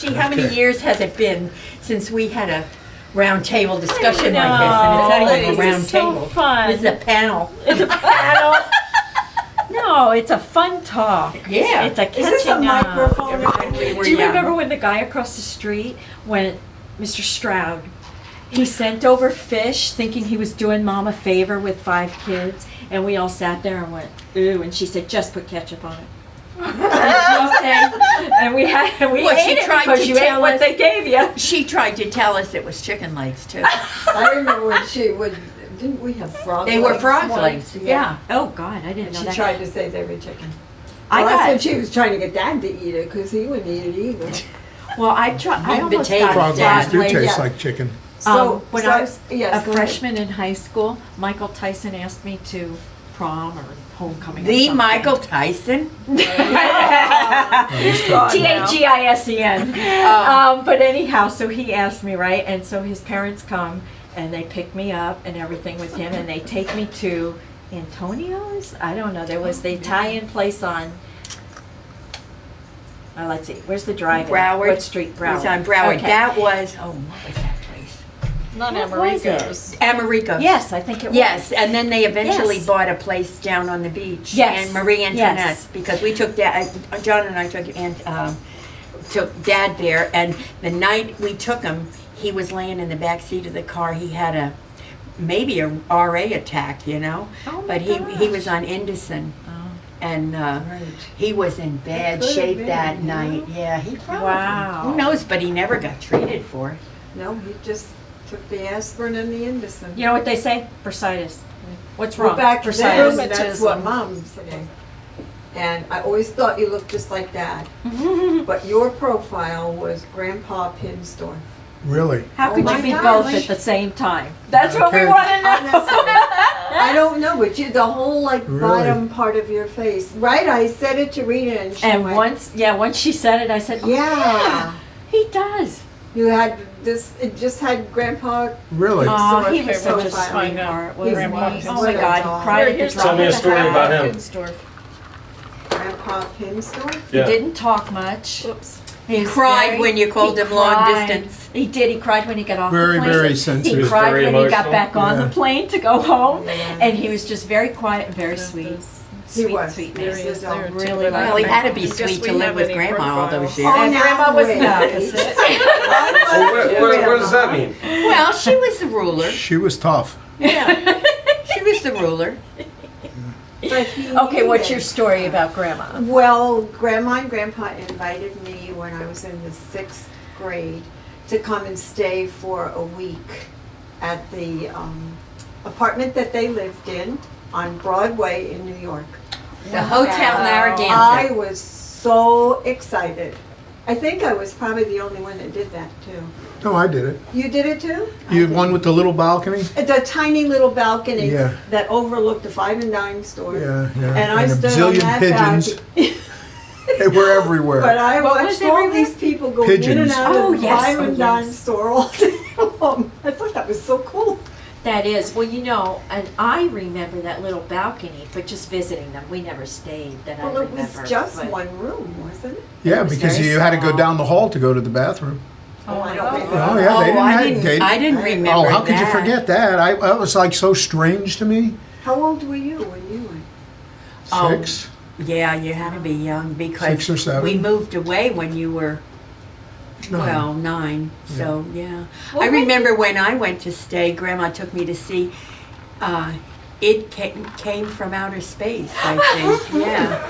Gee, how many years has it been since we had a round table discussion like this? And it's not even a round table. Fun. This is a panel. It's a panel. No, it's a fun talk. Yeah. It's a catching Is this a up. microphone? Do you remember when the guy across the street, when Mr. Stroud, he sent over fish thinking he was doing Mom a favor with 5 kids, and we all sat there and went, ooh, and she said, just put ketchup on it. And we Well, she ate it tried because to you ate tell what us- they gave you. She tried to tell us it was chicken legs too. I remember when she would, didn't we have frog They legs? were frog once? legs, yeah. Oh, God, I didn't And know she that. tried to say they were chicken. I Well, that's got- when she was trying to get Dad to eat it, because he wouldn't eat it either. Well, I almost potato got Frog Yeah. legs do legs. taste Yeah. like chicken. When I was yes, a go ahead. freshman in high school, Michael Tyson asked me to prom or homecoming. or The something. Michael Tyson? Tagisen. But anyhow, so he asked me, right? And so his parents come and they pick me up and everything with him, and they take me to Antonio's. I don't know. There was the Italian place on. Let's see. Where's the drive-in? Broward. What street? It Broward. was on Broward. Okay. That was, what was that place? Not What was America's. Americo's. Yes, I think it was. Yes, and then they eventually Yes. bought a place down on the beach. Yes. And Marie Antoinette, Yes. because we took John and I took Dad there, and the night we took him, he was laying in the back seat of the car. He had maybe a RA attack, you know? Oh my But he gosh. was on Indocin. Oh. And Right. he was in bad Could've shape been, that yeah. night. Yeah, he probably. Wow. Who knows? But he never got treated for it. No, he just took the aspirin and the Indocin. You know what they say? Bursitis. What's Well, wrong? back then, Bursitis. that's what Mom said. And I always thought you looked just like Dad. But your profile was Grandpa Pinstorff. Really? How Oh could my you be gosh. both at the same time? That's what we Okay. want to know. I don't know, but you, the whole like Really? bottom part of your face. Right, I said it to Rita and she And went, once she said it, I said, yeah. he does. You had this, it just had Grandpa. Really? Oh, he Sort was of such a profile. sweetheart. He's wasn't nice. he? Oh What my a God, dog. he cried at the Tell drop me a of story hat. about him. Grandpa Pinstorff? He Yeah. didn't talk much. Oops. He was cried very- when you called he him long cried. distance. He did. He cried when he got off Very, the plane. very He sensitive. cried Very when he got emotional. back on Yeah. the plane to go home, Yeah. and he was just very quiet and very sweet. He was. Sweet There man. he is there too, Really but I- Well, he had to be Guess sweet we to live have with any Grandma all those profiles. years. Oh, And now Grandma was wait. the Well, what does that mean? Well, she was the ruler. She was tough. Yeah, she was the ruler. But he Okay, what's your needed- story about Grandma? Well, Grandma and Grandpa invited me when I was in the 6th grade to come and stay for a week at the apartment that they lived in on Broadway in New York. The Hotel I Narragansett. was so excited. I think I was probably the only one that did that too. No, I did it. You did it too? You had one with the little balcony? The tiny little balcony Yeah. that overlooked the 5 and dime store. Yeah, yeah. And I a stood on bazillion that pigeons. balcony. They were everywhere. But I What was watched all everywhere? these people go in and Pigeons. out Oh, of the yes, five oh, and dime yes. store all day long. I thought that was so cool. That is, well, you know, and I remember that little balcony, but just visiting them. We never stayed, that I Well, it remember. was just but- one room, wasn't it? Yeah, It was because very you had to go small. down the hall to go to the bathroom. Oh, I don't Oh, remember. Oh, yeah, they didn't I have- didn't. they- I didn't remember. Oh, how could you that. forget that? That was like so strange to me. How old were you when you went? Oh. 6. Yeah, you had to be young because 6 or 7. we moved away when you were 9. So yeah, I remember when I went to stay. Grandma took me to see. It came from outer space. I think. Yeah.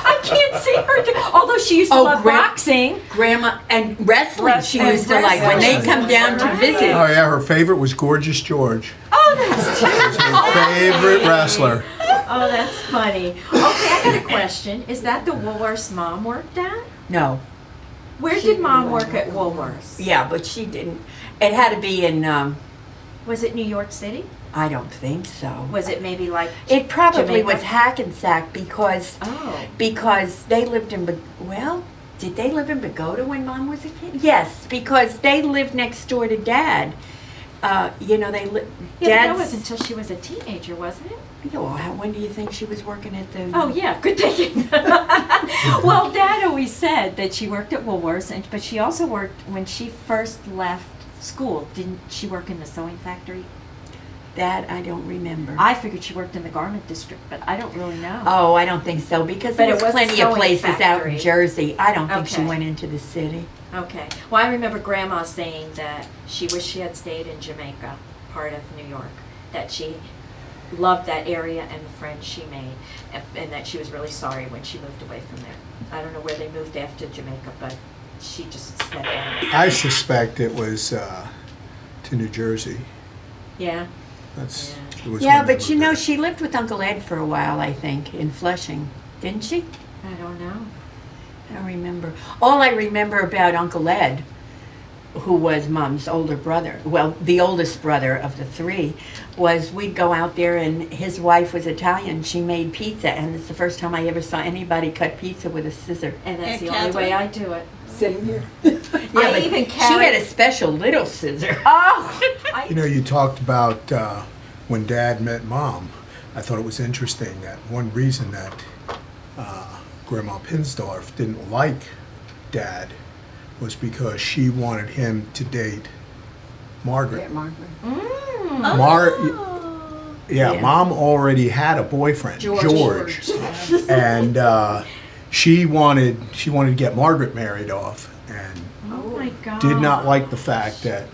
I can't see her, although she used to Oh, love boxing. Grandma and wrestling. She And used to like when they wrestling. come down to visit. Oh, yeah, her favorite was Gorgeous George. Oh, that's Her favorite wrestler. Oh, that's funny. Okay, I got a question. Is that the Woolworths Mom worked at? No. Where She did Mom didn't work work at Woolworths? Yeah, but she didn't. It had to be in. Was it New York City? I don't think so. Was it maybe like It probably Jamaica? was Hackensack because Oh. they lived in well, did they live in Bogota when Mom was a kid? Yes, because they lived next door to Dad, You know, they li- Yeah, that Dad's. was until she was a teenager, wasn't it? Yeah, well, when do you think she was working at the? Oh, yeah, good thinking. Well, Dad always said that she worked at Woolworths, but she also worked, when she first left school, didn't she work in the sewing factory? That I don't remember. I figured she worked in the garment district, but I don't really know. Oh, I don't think so, because But there it was was a plenty of sewing places out factory. in Jersey. I don't think she Okay. went into the city. Okay. Well, I remember Grandma saying that she wished she had stayed in Jamaica, part of New York, that she loved that area and the friends she made, and that she was really sorry when she moved away from there. I don't know where they moved after Jamaica, but she just said that. I suspect it was to New Jersey. Yeah. That's. Yeah. it was Yeah, when they but you moved know, there. she lived with Uncle Ed for a while, I think, in Flushing, didn't she? I don't know. I don't remember. All I remember about Uncle Ed, who was Mom's older brother, well, the oldest brother of the three, was we'd go out there and his wife was Italian. She made pizza, and it's the first time I ever saw anybody cut pizza with a scissor. And that's And the only way Catherine? I do it. Same here. Yeah, I but even she had carried- a special little scissor. Oh! You know, you talked about when Dad met Mom. I thought it was interesting that one reason that Grandma Pinsdorf didn't like Dad was because she wanted him to date Margaret. Mm. Yeah, Yeah. Mom already had a boyfriend, George. and she wanted to get Margaret married off, and Oh my God. did not like the fact that.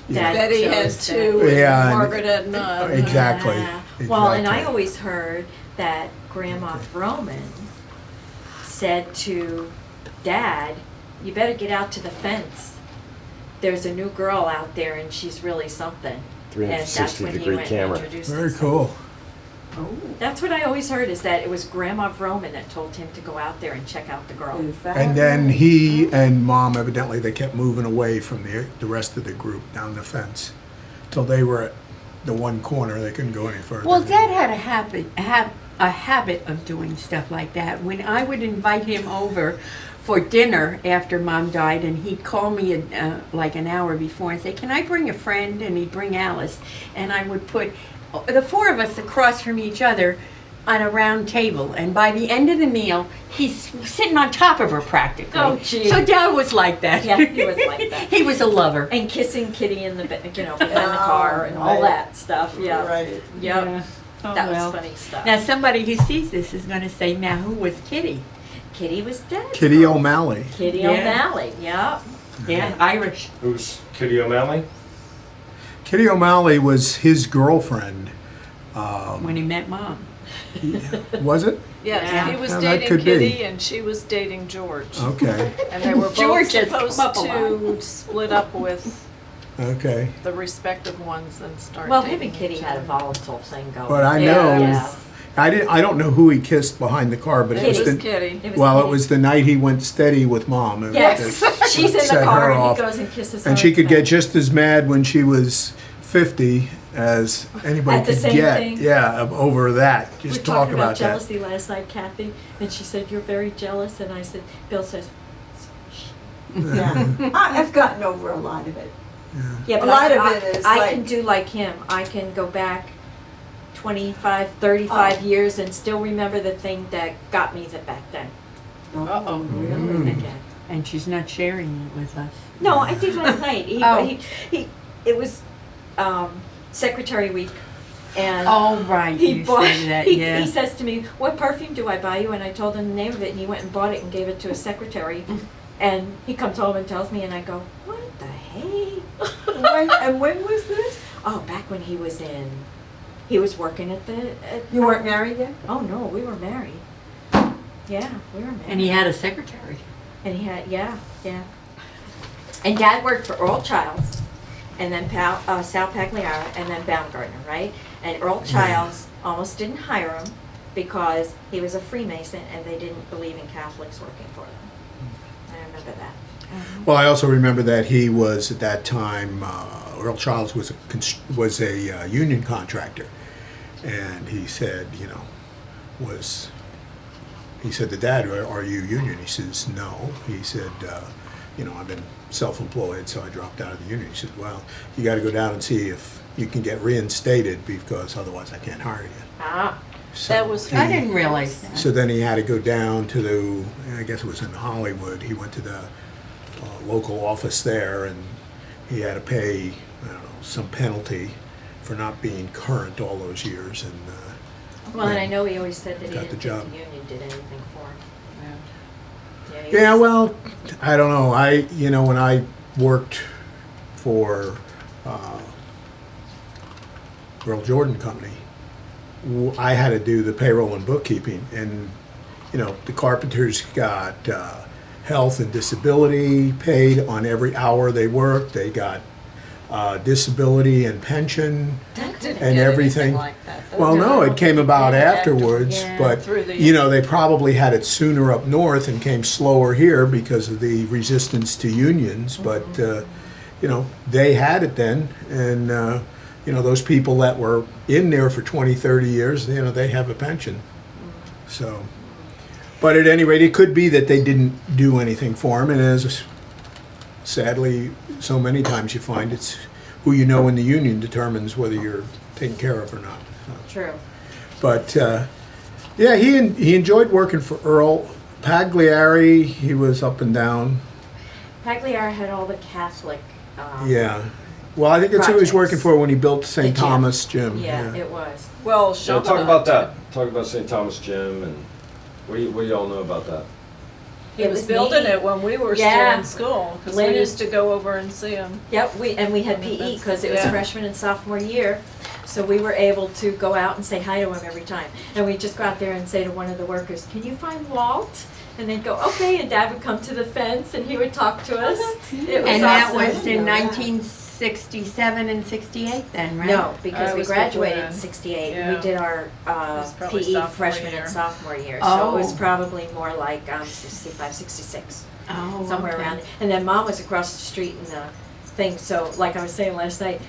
you know, Dad Betty had chose that. two, Yeah, and and- Margaret had none. Exactly. Yeah. Well, and I exactly. always heard that Grandma Vroman said to Dad, "You better get out to the fence. There's a new girl out there, and she's really something." And that's 360 when he degree went camera. and introduced Very himself. cool. That's what I always heard, is that it was Grandma Vroman that told him to go out there and check out the girl. Is that And then right? he and Mom, evidently, they kept moving away from the rest of the group down the fence till they were at the one corner. They couldn't go any further. Well, Dad had a habit of doing stuff like that. When I would invite him over for dinner after Mom died, and he'd call me like an hour before and say, "Can I bring a friend?" And he'd bring Alice, and I would put the four of us across from each other on a round table. And by the end of the meal, he's sitting on top of her practically. Oh, gee. So Dad was like that. Yeah, he was like that. He was a lover. And kissing Kitty in the, behind the car and all right. that stuff, yeah. Right. Yep. Yeah. Oh, That well. was funny stuff. Now somebody who sees this is going to say, "Now who was Kitty?" Kitty was dead. Kitty O'Malley. Kitty Yeah. O'Malley, yep. Yeah, Irish. Who's Kitty O'Malley? Kitty O'Malley was his girlfriend. When he met Mom. Was it? Yes, Yeah. he was Yeah, that dating could be. Kitty and she was dating George. Okay. And they were both George has supposed come up a to split up with Okay. the respective ones and start Well, dating him and Kitty each had a other. volatile thing going. But I Yeah. know. Yeah. I don't know who he kissed behind the car, but It it was was the. Kitty. It was Well, it Kitty. was the night he went steady with Mom. It- Yes, it she's in the set car her and off. he goes and kisses her. And she in could the get back. just as mad when she was 50 as anybody At the could same get. thing. Yeah, over that. We Just were talk talking about about that. jealousy last night, Kathy, and she said, "You're very jealous," and I said, Bill says, Yeah. I've gotten over a lot of it. yeah, A but lot I, of it is I like- can do like him. I can go back 25, 35 Oh. years and still remember the thing that got me back then. Uh-oh. Really? Again. And she's not sharing it with us. No, I did last night. Oh. It was Secretary Week, and Oh, right, he you bought. said that, he, yeah. he says to me, "What perfume do I buy you?" And I told him the name of it, and he went and bought it and gave it to his secretary. And he comes home and tells me, and I go, "What the hey?" When was this? Oh, back when he was working at the. You weren't married yet? Oh no, we were married. Yeah, we were married. And he had a secretary. And he had, yeah. And Dad worked for Earl Childs, and then Sal Pagliara, and then Baumgartner, right? And Earl Childs almost didn't hire him because he was a Freemason and they didn't believe in Catholics working for them. I remember that. Well, I also remember that he was at that time. Earl Childs was a union contractor, and he said, he said to Dad, "Are you union?" He says, "No." He said, I've been self-employed, so I dropped out of the union. He said, well, you got to go down and see if you can get reinstated because otherwise I can't hire you. Ah, So That was- I didn't realize that. So then he had to go down to the, I guess it was in Hollywood, he went to the local office there and he had to pay, I don't know, some penalty for not being current all those years and, well, and I know he always said that he Got the didn't job. think the union did anything for him. Yeah. He yeah, was- well, I don't know, when I worked for, Earl Jordan Company, I had to do the payroll and bookkeeping, and the carpenters got health and disability paid on every hour they worked. They got disability and pension That could- and Get everything. anything like that, though. Well, no, No, it came about yeah, afterwards, yeah. but Through the- they probably had it sooner up north and came slower here because of the resistance to unions. But they had it then, and those people that were in there for 20, 30 years, they have a pension. So, but at any rate, it could be that they didn't do anything for him, and as sadly, so many times you find it's who you know in the union determines whether you're taken care of or not. So, True. but yeah, he enjoyed working for Earl Pagliari. He was up and down. Pagliari had all the Catholic. Yeah. Well, I think that's who he was Projects. working for when he built St. The gym. Thomas Gym. Yeah, it was. Well, So Sean talk and about I- that. Talk about St. Thomas Gym and what do y'all know about that? He It was was building neat. it when we were Yeah. still in school, because we Lynn- used to go over and see him. Yep, we had I PE mean, that's- because it was yeah. freshman and sophomore year, so we were able to go out and say hi to him every time. And we'd just go out there and say to one of the workers, "Can you find Walt?" And they'd go, "Okay," and Dad would come to the fence and he would talk to us. It was And that awesome. was in 1967 and 68 then, right? No, because It we was before graduated in then. '68. Yeah. We did our was probably PE sophomore freshman year. and sophomore year, so it was Oh. probably more like 65, 66. Oh, Somewhere okay. around there. And then Mom was across the street in the thing, so like I was saying last night,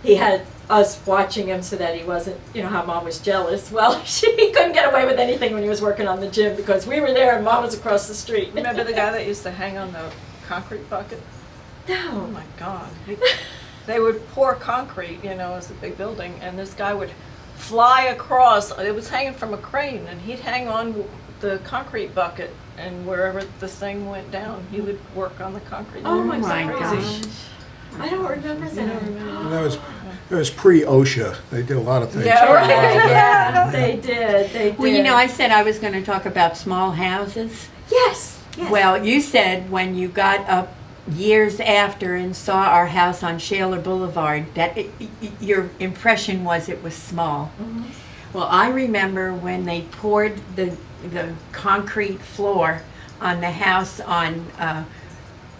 he had us watching him so that he wasn't, how Mom was jealous. Well, he couldn't get away with anything when he was working on the gym because we were there and Mom was across the street. Remember the guy that used to hang on the concrete bucket? Oh No. my God. They would pour concrete, it's a big building, and this guy would fly across. It was hanging from a crane, and he'd hang on the concrete bucket, and wherever the thing went down, he would work on the concrete. Oh my Crazy. gosh. I don't remember that. And that was pre-OSHA. They did a lot of things. Yeah, pretty right. well. Yeah, they did. They did. Well, I said I was going to talk about small houses. Yes. Yes. Well, you said when you got up years after and saw our house on Shaler Boulevard that your impression was it was small. Mhm. Well, I remember when they poured the concrete floor on the house on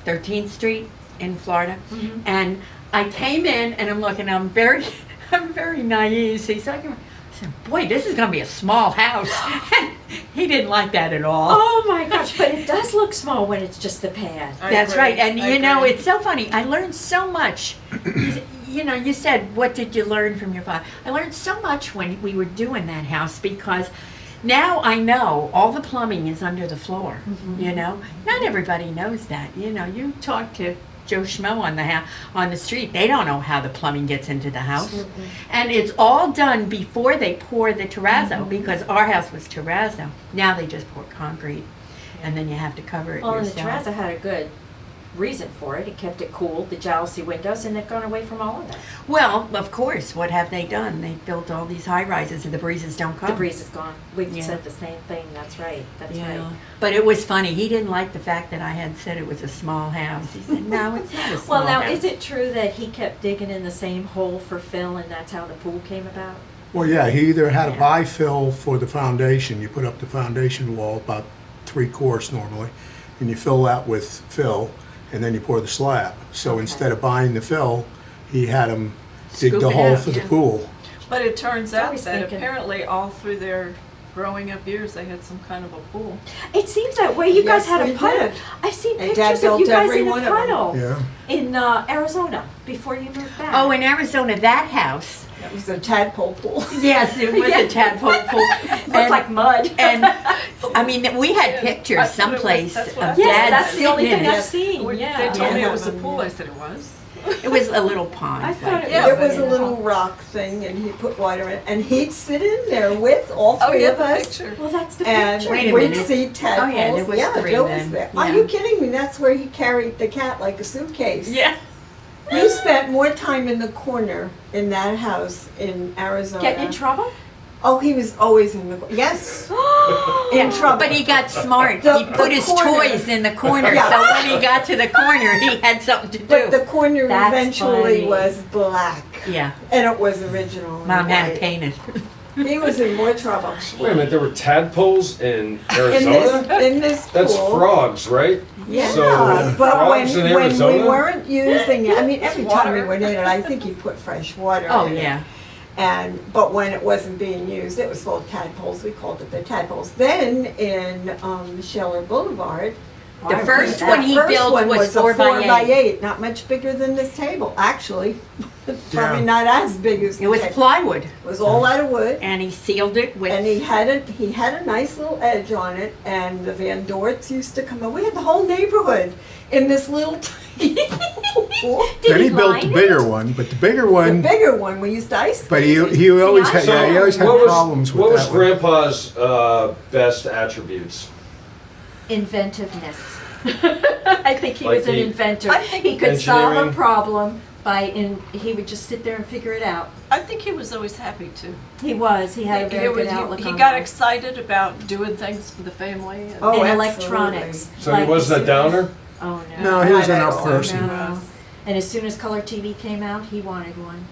13th Street in Florida, Mhm. and I came in and I'm looking. I'm very naive. So he's like, I said, "Boy, this is going to be a small house." He didn't like that at all. Oh my gosh, but it does look small when it's just the pad. I That's agree. right. And I agree. it's so funny. I learned so much. You said, what did you learn from your father? I learned so much when we were doing that house because now I know all the plumbing is under the floor. Not everybody knows that. You talk to Joe Schmo on the street, they don't know how the plumbing gets into the house. And it's all done before they pour the terrazzo because our house was terrazzo. Now they just pour concrete and then you have to cover it Well, and the yourself. terrazzo had a good reason for it. It kept it cool, the jalousie windows, and they've gone away from all of that. Well, of course, what have they done? They built all these high rises and the breezes don't come. The breeze is gone. We've Yeah. said the same thing. That's right. That's Yeah. right. But it was funny. He didn't like the fact that I had said it was a small house. He said, "No, it's not a small Well, now, house." is it true that he kept digging in the same hole for Phil, and that's how the pool came about? Well, yeah, he either had to Yeah. buy fill for the foundation. You put up the foundation wall, about 3/4 normally, and you fill that with fill, and then you pour the slab. So Okay. instead of buying the fill, he had him dig Scoop the it hole out, for the yeah. pool. But it turns I out was that thinking- apparently all through their growing up years, they had some kind of a pool. It seems that way. You guys Yes, had a we puddle. did. I've seen And Dad pictures of you built guys every in a one of them. puddle Yeah. in Arizona before you moved back. Oh, in Arizona, that house It was a tadpole pool. Yes, it was a tadpole pool. Looked like mud. And, I mean, we had pictures I thought it was- someplace that's of what I- Yes, Dad that's the only sitting thing in I've it. seen, They yeah. told me Yeah. it was a pool. I said it was. It was a little pond. I thought like- it Yeah. It was a little rock thing, and he put water in, and he'd sit in there with all Oh, three yeah, of the us. picture. Well, that's the And picture. Wait a we'd minute. see tadpoles. Oh, yeah, there was three Joe then. was there. Yeah. Are you kidding me? That's where he carried the cat like a suitcase. Yeah. You spent more time in the corner in that house in Arizona. Getting in trouble? Oh, he was always in the yes, in trouble. But he got smart. The- He put the his corner. toys in the corner, Yeah. so when he got to the corner, he had something to But the do. corner That's eventually funny. was black, Yeah, and it was original. and Mom had white. it painted. He was in more trouble. Wait a minute, there were tadpoles in In Arizona? this That's pool. frogs, right? Yeah, So, but when, frogs in when we Arizona? weren't using it, I mean, every time we Water. went in it, I think he put fresh water Oh, in it. yeah. But when it wasn't being used, it was full of tadpoles. We called it the tadpoles. Then in Scheller Boulevard, The first the one he first built one was a 4 by 8. not much bigger than this table. Actually, probably Yeah. not as big as It was the table. plywood, It was all out of wood. and he sealed it And with, he had a nice little edge on it, and the Van Dorts used to come in. We had the whole neighborhood in this little tiny pool. Then he he built line the it? bigger one, but the bigger The one, bigger one, we used to ice but skate. he always I had, saw he always had What was, problems with what was that one. Grandpa's best attributes? Inventiveness. I think he Like was an he- inventor. I think He could solve a engineering. problem he would just sit there and figure it out. I think he was always happy too. He was, he had a very good outlook He on got life. excited about doing things for the family. And Oh, And absolutely. electronics. So Like, he wasn't as a soon as- downer? Oh, no. No, he was an Not up at all. person. No. And as soon as color TV came out, he wanted one.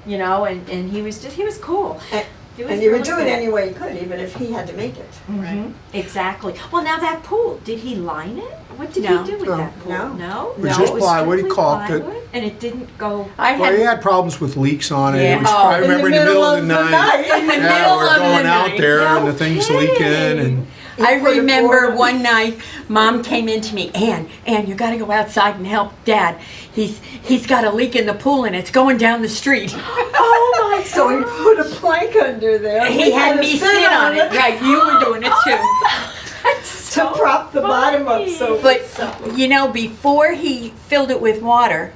You know, and he was cool. And- He was And you would really do it cool. any way you could, even if he had to make it. Mhm. Exactly. Well, now that pool, did he line it? What did No. he do with No. that pool? No. No? It was No, just it was plywood, he strictly caulked it. plywood, and it didn't go. I Well, he had, had problems with leaks on it. Yeah. It was, Oh. I remember in the middle of the night. in the Yeah, middle we're of the going out night. there and No the thing's kidding. leaking and I put a remember board- one night, Mom came in to me, Ann, you gotta go outside and help Dad. He's got a leak in the pool and it's going down the street. Oh my So he put a plank under there. He We had to me sit sit on it. Right, you were doing it too. to prop the bottom up. So, But, you know, before he filled it with water,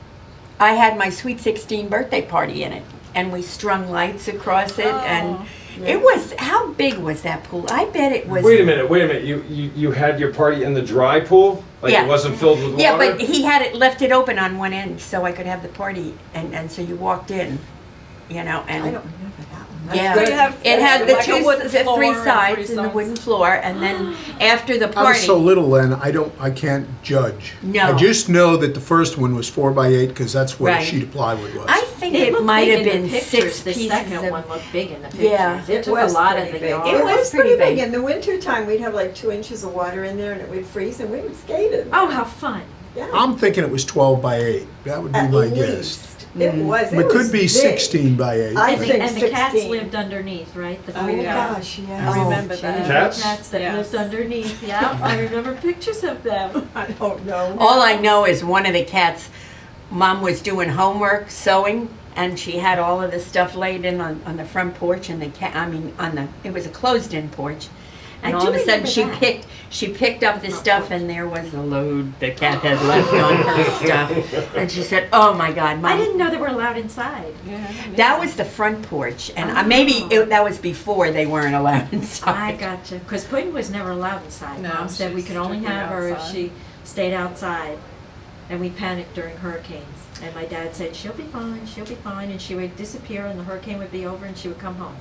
I had my Sweet 16 birthday party in it. And we strung lights across it. And it was, how big was that pool? I bet it was. Wait a minute. You had your party in the dry pool? Like Yeah. it wasn't filled with water? Yeah, but he had it, left it open on one end so I could have the party. And so you walked in, you know, I and. don't remember that one. That's Yeah, So you have- it had the like a wooden the floor three and sides three and the sides. wooden floor, and then after the I was party, so little then, I can't judge. No. I just know that the first one was 4 by 8 because that's what a Right. sheet of plywood was. I think It it looked might big have in been the pictures. 6 The pieces second of. one looked big in the pictures. Yeah. It took a lot of the big. yard. It was pretty big. big. In the wintertime, we'd have like 2 inches of water in there, and it would freeze, and we would skate in. Oh, how fun. Yeah. I'm thinking it was 12 by 8. That would be At my least. guess. It was. It could was be big. 16 by 8. I And the, think and the cats 16. lived underneath, right? The Oh, three yeah. cats. Gosh, yeah. I remember gee. that. Cats? Cats that Yes. lived underneath. Yeah, I remember pictures of them. I don't know. All I know is one of the cats, Mom was doing homework, sewing, and she had all of the stuff laid in on the front porch, and the cat, it was a closed-in porch. And I all do of a sudden, remember that. she picked up the stuff, and there was a load the cat had left on her stuff. And she said, "Oh my God, Mom!" I didn't know they were allowed inside. Yeah. That was the front porch, and Oh. that was before they weren't allowed I inside. gotcha. Because Puddin was never allowed inside. No, Mom said we she's could only strictly have her if outside. she stayed outside. And we panicked during hurricanes. And my dad said, she'll be fine, she'll be fine. And she would disappear and the hurricane would be over and she would come home.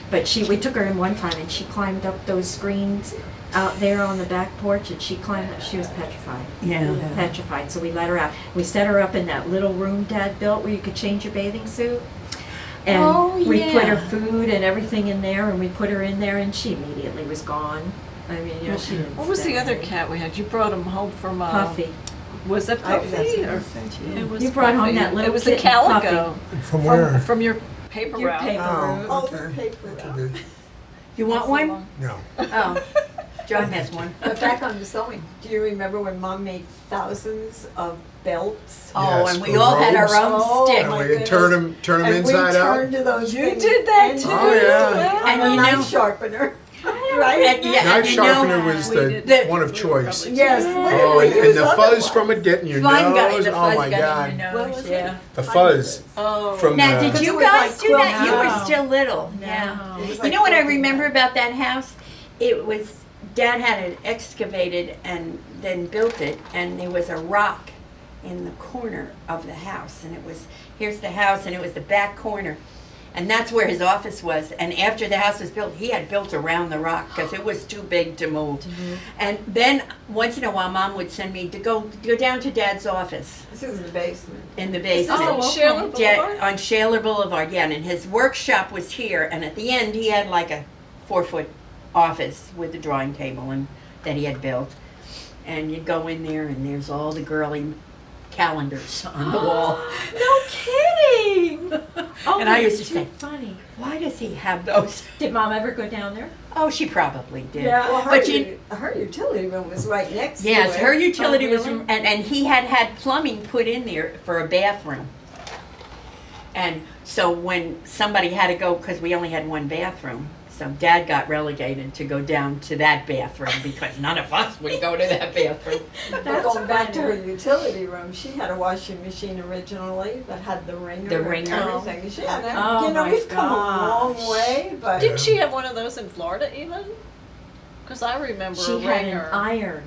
But we took her in one time and she climbed up those screens out there on the back porch and she climbed up. She was petrified. Yeah. Petrified. So we let her out. We set her up in that little room Dad built where you could change your bathing suit. And Oh, we put her yeah. food and everything in there and we put her in there and she immediately was gone. I mean, you know, she didn't What was stay. the other cat we had? You brought him home from Puffy. Was it I- Puffy? that's what I or- said, yeah. It was You brought home Puffy. that little It was a kitten, calico. From where? From your paper Your route. paper Oh, route. Oh, okay. the paper That route. could be- You want one? No. Oh, John has one. But back on the sewing, do you remember when Mom made thousands of belts? Oh, Yes, and we for all had our robes. own Oh, stick. And my we goodness. turn them And inside we out. turned to those You things did that into too? Oh, yeah. And a you knife know- sharpener. And, Right? yeah, Knife and you know, sharpener was we the did- one of we were choice. probably- Yes. Oh, literally, it and was the fuzz otherwise. from it getting your fun got nose. the Oh fuzz my got God. in your What nose. was it? Yeah. The fuzz Oh. from Now, the. did Because you it was guys like do that? quilting. You were No. still little. No. Yeah. It was You like know what I quilting remember back. about that house? It was, Dad had it excavated and then built it, and there was a rock in the corner of the house, and it was, here's the house, and it was the back corner. And that's where his office was. And after the house was built, he had built around the rock because it was too big to move. And then once in a while, Mom would send me to go down to Dad's office This is the basement. in the Is this basement. on Shaler Yeah, Boulevard? on Shaler Boulevard, yeah, and his workshop was here, and at the end, he had like a 4-foot office with a drawing table and that he had built. And you'd go in there, and there's all the girly calendars on the wall. No kidding! Oh, And I used that's to say, too funny. Why does he have those? Did Mom ever go down there? Oh, she probably did. Well, But you, her utility room was right next yes, to it. her utility was, really? and he had plumbing put in there for a bathroom. And so when somebody had to go, because we only had one bathroom, so Dad got relegated to go down to that bathroom because none of us would go to that bathroom. But That's going back to her funny. utility room, she had a washing machine originally that had the ringer The and ringer. everything. She had, Oh you know, my we've come a long gosh. way, but Didn't she have one of those in Florida even? Because I remember She a had ringer. an iron,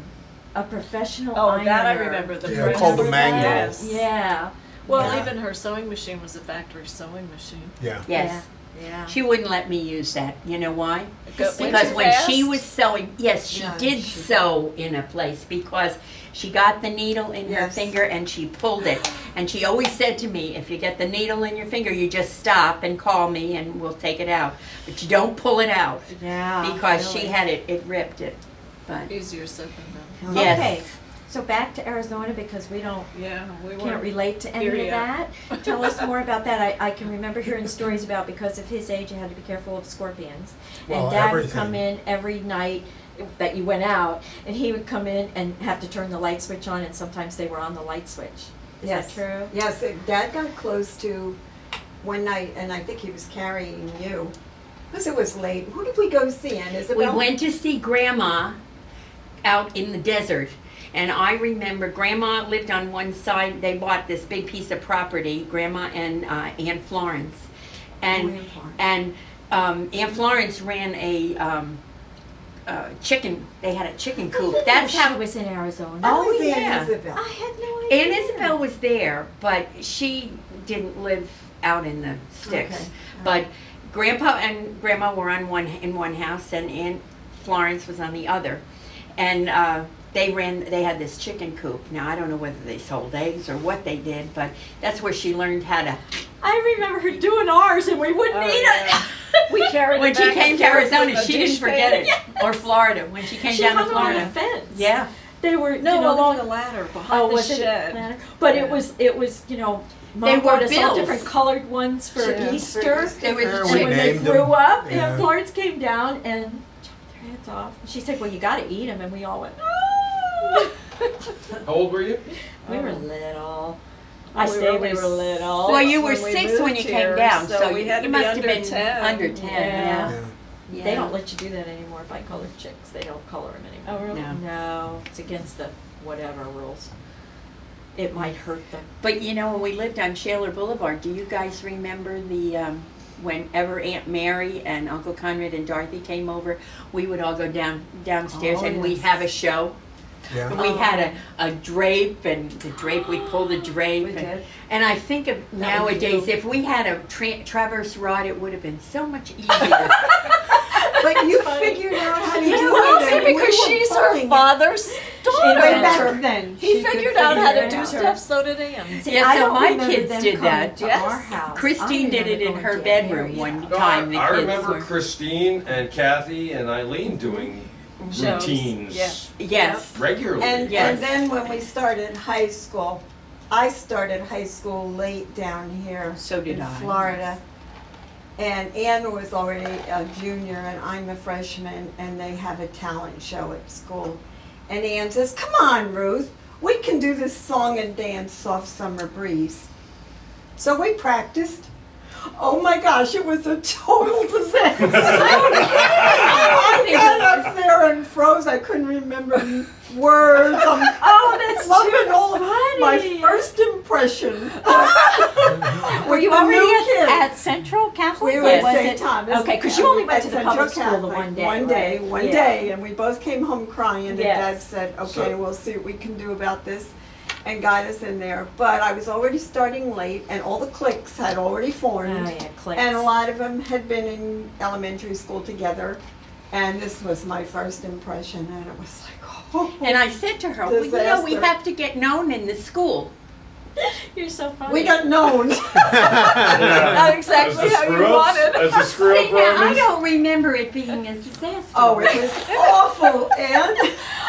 a professional Oh, ironer. that I remember. The Yeah, French called the one. mango. Yes. Yeah. Well, Yeah. even her sewing machine was a factory sewing machine. Yeah. Yes. Yeah. She wouldn't let me use that. You know why? Went Because too when fast? she was sewing, yes, she Yeah, did she- sew in a place because she got the needle in her Yes. finger and she pulled it. And she always said to me, if you get the needle in your finger, you just stop and call me and we'll take it out. But you don't pull it out Yeah. because she really. had it ripped it. But Easier said than yes. Okay. So back to Arizona because we don't done. Yeah, we can't were. relate to any Here of yet. that. Tell us more about that. I can remember hearing stories about because of his age, you had to be careful of scorpions. Well, And Dad would everything. come in every night that you went out, and he would come in and have to turn the light switch on, and sometimes they were on the light switch. Is yes. that true? Yes, Dad got close to one night, and I think he was carrying you. Because it was late. Who did we go see, Aunt We Isabel? went to see Grandma out in the desert. And I remember Grandma lived on one side. They bought this big piece of property, Grandma and Aunt Florence. And Aunt Florence. Aunt Florence ran a chicken. They had a chicken coop. That's she how. was in Arizona. That Oh, was Aunt yeah. Isabel. I had no idea. Aunt Isabel was there, but she didn't live out in the sticks. Okay. But Grandpa and Grandma were on one house, and Aunt Florence was on the other. And they had this chicken coop. Now I don't know whether they sold eggs or what they did, but that's where she learned how to. I remember her doing ours, and we wouldn't Oh, eat yeah. it. We carried When it she back came and to forth Arizona, with a she didn't dish forget pan. it. Or Florida, when she came She down to hung them on Florida. a fence. Yeah. They were No, you know, along a ladder behind Oh, the was shed. it? But Yeah. it was you know. Mom They were bought us all bills. different colored ones for Chickens for Easter. Easter. They were Yeah, And we when they named grew them. up, Yeah. Aunt Florence came down and chopped their heads off. She said, "Well, you got to eat them," and we all went, "Oh." How old were you? We were Oh. little. I We say were we only were little. Well, you were when we 6 when moved you came here, down, so we had you to must be have under been 10. under 10. Yeah. Yeah. Yeah. They don't let you do that anymore by colored chicks. They don't color them anymore. Oh, really? No. No, it's against the whatever rules. It might hurt them. But you know, when we lived on Shaler Boulevard, do you guys remember the whenever Aunt Mary and Uncle Conrad and Dorothy came over, we would all go downstairs Oh, and we'd yes. have a show. And Yeah. we had a drape, and the drape, we'd pull the drape. We did. And I think of was nowadays, you. if we had a traverse rod, it would have been so much easier. But you figured out how to do it. Mostly and we because were she's pulling her it. father's Way daughter. back then. He she could figured out how figure to it do out. stuff, so did Ann. See, Yeah, I so don't my remember kids them did coming that. to Yes. our house. Christine I did it remember in going her to bedroom Mary's one house. No, time. The I kids remember were. Christine and Kathy and Eileen doing Shows. routines Yeah. Yes. regularly. And, Yes. and then when we started high school, I started high school late down here So did in I. Florida. And Ann was already a junior and I'm a freshman, and they have a talent show at school. And Ann says, "Come on, Ruth, we can do this song and dance, Soft Summer Breeze." So we practiced. Oh my gosh, it was a total disaster. I got up there and froze. I couldn't remember words. Oh, that's Loving all funny. my first impression. Were you With the new already kid. at Central Catholic? We were or at was St. it- Thomas. Okay, because you only went at to the Central public school the Catholic. one day. One day, right? one Yeah. day, and we both came home crying, and Yes. Dad said, "Okay, So- we'll see what we can do about this," and got us in there. But I was already starting late, and all the cliques had already formed. Oh, yeah, clicks. And a lot of them had been in elementary school together, and this was my first impression, and it was like, oh. And I said to her, well, we Disaster. have to get known in the school. You're so funny. We got known. Not exactly how you wanted. As a screw See, up now, I Romans? don't remember it being a disaster. Oh, it was awful, and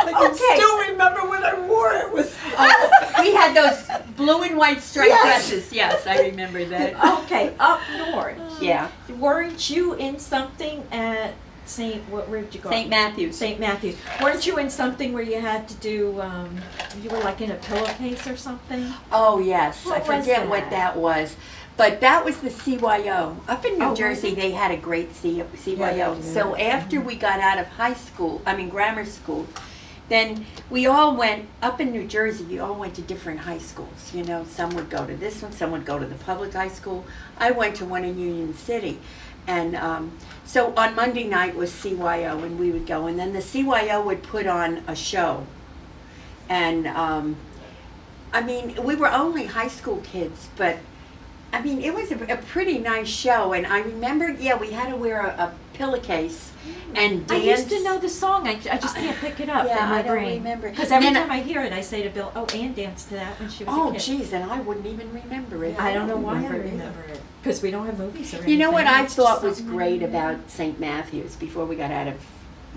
I can Okay. still remember when I wore it. It was We had those blue and white striped Yes. dresses. Yes, I remember that. Okay, up north. Yeah, Weren't you in something at where'd you go? St. Matthew's. St. Matthew's. Weren't you in something where you had to do, you were like in a pillowcase or something? Oh, yes. What I was forget what that? that was. But that was the CYO. Up in New Oh, was Jersey, it? they had a great CYO. Yeah, they So did. after we got out of grammar school, then we all went, up in New Jersey, you all went to different high schools. You know, some would go to this one, some would go to the public high school. I went to one in Union City. And so on Monday night was CYO, and we would go. And then the CYO would put on a show. And I mean, we were only high school kids, but I mean, it was a pretty nice show. And I remember, yeah, we had to wear a pillowcase and I dance. used to know the song. I just can't pick it up Yeah, in my I don't brain. remember. Because every Then- time I hear it, I say to Bill, "Oh, Ann danced to that when she was Oh, a kid." geez, and I wouldn't even remember it. I don't know why I remember it remember it. Because we don't have movies or anything. You know what I It's just thought was something great in there. about St. Matthew's before we got out of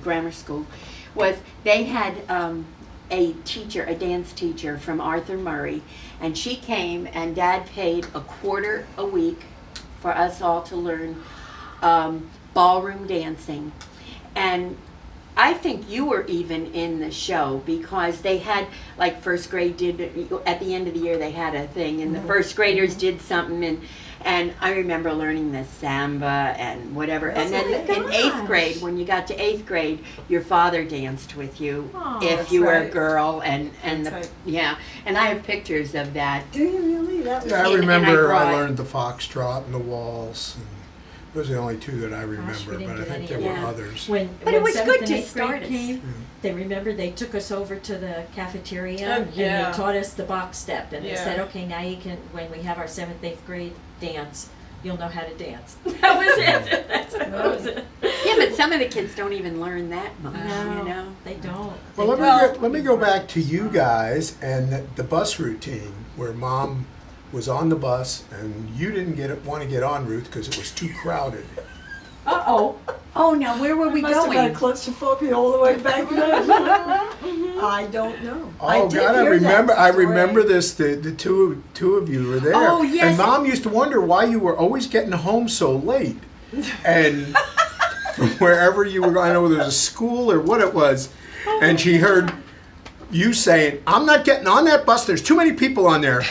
grammar school was they had a teacher, a dance teacher from Arthur Murray, and she came and Dad paid $25 a week for us all to learn ballroom dancing. And I think you were even in the show because they had, like, first grade did, at the end of the year they had a thing, and the first graders did something, and I remember learning the samba and whatever. And then Oh my in gosh. 8th grade, when you got to 8th grade, your father danced with you Aw, if that's you were a right. girl, and That's the, right. yeah, and I have pictures of that. Do you really? That was Yeah, I And I remember I brought- learned the foxtrot and the waltz. And those are the only two that I remember, we didn't but I get think any there of were that. others. When But it was 7th good and to 8th grade start us. came, they remember they took us over to the cafeteria Oh, and yeah. they taught us the box step, and they Yeah. said, "Okay, now you can, when we have our 7th, 8th grade dance, you'll know how to dance." That was it. That was it. Yeah, but some of the kids don't even learn that much, No, you know. they don't. Well, They let me go back to you guys and the bus routine where Mom was on the bus and you didn't want to get on, Ruth, because it was too crowded. Uh-oh. Oh, now where were we Must have going? had claustrophobia all the way back then. I don't know. I Oh did God, I hear that remember. I story. remember this. The two of you were there. Oh, yes. And Mom used to wonder why you were always getting home so late, and from wherever you were going. I know whether it was a school or what it was, and she heard you saying, "I'm not getting on that bus. There's too many people on there."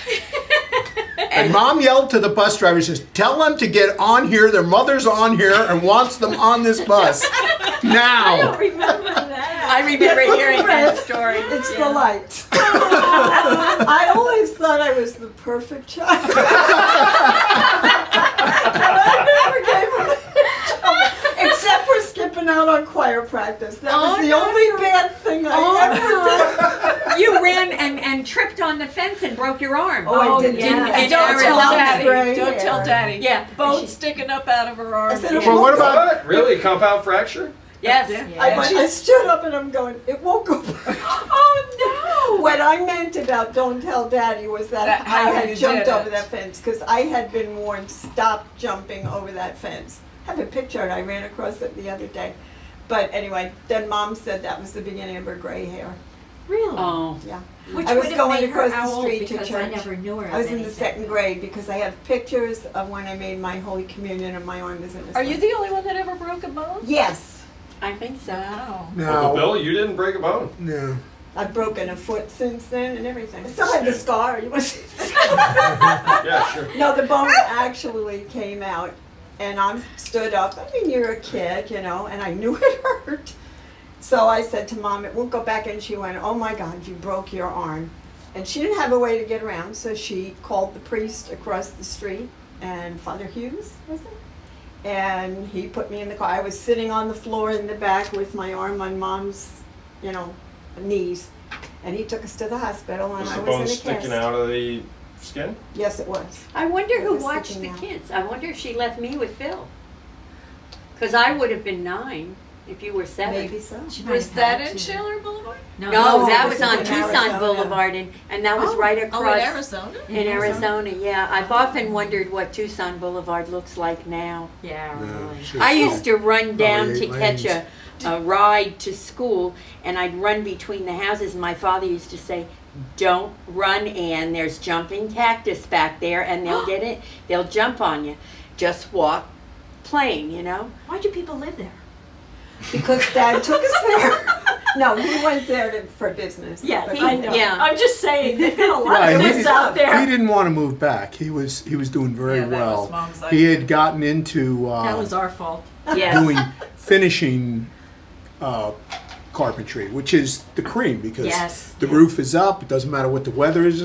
And Mom yelled to the bus driver, says, "Tell them to get on here. Their mother's on here and wants them on this bus I now." don't remember that. I remember hearing that story. It's Yeah. the lights. I always thought I was the perfect child. Except for skipping out on choir practice. That was Oh, the no, only you- bad thing I Oh, ever did. You ran and tripped on the fence and broke your arm. Oh, I did. yeah. Didn't And Don't Sarah tell Love's Daddy. gray Don't hair. tell Daddy. Yeah. Bone sticking up out of her arm. I said, Well, what about? What? Really? Compound fracture? Yes. I stood up and I'm going, it won't go back. Oh, no. What I meant about don't tell Daddy was that That I how had you jumped did over it. that fence because I had been warned, stop jumping over that fence. I have a picture and I ran across it the other day. But anyway, then Mom said that was the beginning of her gray hair. Really? Oh, Yeah. Which I was would have going made her across the how old? street to Because I church. never knew her as I was in the anything. second grade because I have pictures of when I made my Holy Communion and my arm was in the Are you sun. the only one that ever broke a bone? Yes. I think so. Wow. Uncle No, Bill, you didn't break a bone. no. I've broken a foot since then and everything. I still have the scar. You want to see the scar? Yeah, sure. No, the bone actually came out, and I stood up. I mean, you're a kid, you know, and I knew it hurt. So I said to Mom, it won't go back, and she went, oh my God, you broke your arm. And she didn't have a way to get around, so she called the priest across the street, and Father Hughes, was it? And he put me in the car. I was sitting on the floor in the back with my arm on Mom's, you know, knees. And he took us to the hospital, and Was I the was bone in a sticking cast. out of the skin? Yes, it was. I wonder It who was watched sticking the out. kids. I wonder if she left me with Phil. Because I would have been 9 if you were 7. Maybe so. She might Was have that had in to. Shaler Boulevard? No, No, that this was on is in Tucson Arizona. Boulevard, and that was right across Oh, in Arizona? in Arizona. Yeah, I've often wondered what Tucson Boulevard looks like now. Yeah, No, really. it's just- I used to run down Probably to 8 catch lanes. a ride to school, and I'd run between the houses. And my father used to say, "Don't run, Ann. There's jumping cactus back there, and they'll get it. They'll jump on you. Just walk plain, you know." Why do people live there? Because Dad took us there. No, he went there for business. Yes, But- I know. Yeah. I'm just saying, they've got a lot Right, of he lives did- out He there. didn't want to move back. He was doing very Yeah, that well. was Mom's He idea. had gotten into That was our fault. Yes. doing finishing carpentry, which is the cream because Yes. the roof is up. It doesn't matter what the weather is.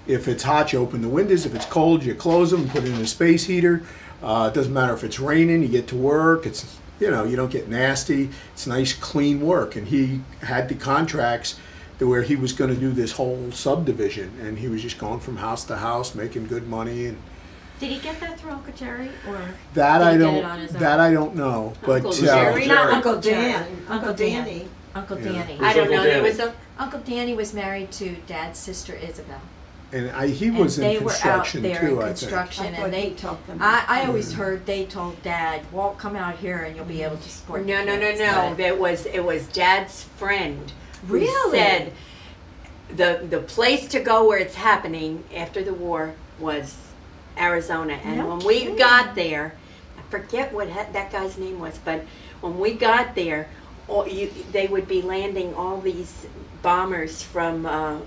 If it's hot, you open the windows. If it's cold, you close them. Put in a space heater. It doesn't matter if it's raining. You get to work. It's you don't get nasty. It's nice, clean work. And he had the contracts to where he was going to do this whole subdivision, and he was just going from house to house, making good money. And Did he get that through Uncle Jerry, or that Did I he get don't. it on his That own? I don't know. But Uncle Jerry? not Jerry. Uncle Uncle Dan. Dan? Uncle Danny. Uncle Yeah. Danny. I don't know. Uncle There Danny? was a Uncle Danny was married to Dad's sister Isabel, he and was they in were out construction there too. in I think. construction, I and thought they. he took them. I always heard they told Dad, "Walt, come out here, and you'll be able to support." no, the no, no, kids." no. But- It was Dad's friend who Really? said the place to go where it's happening after the war was Arizona. And No when we kidding. got there, I forget what that guy's name was, but when we got there, they would be landing all these bombers from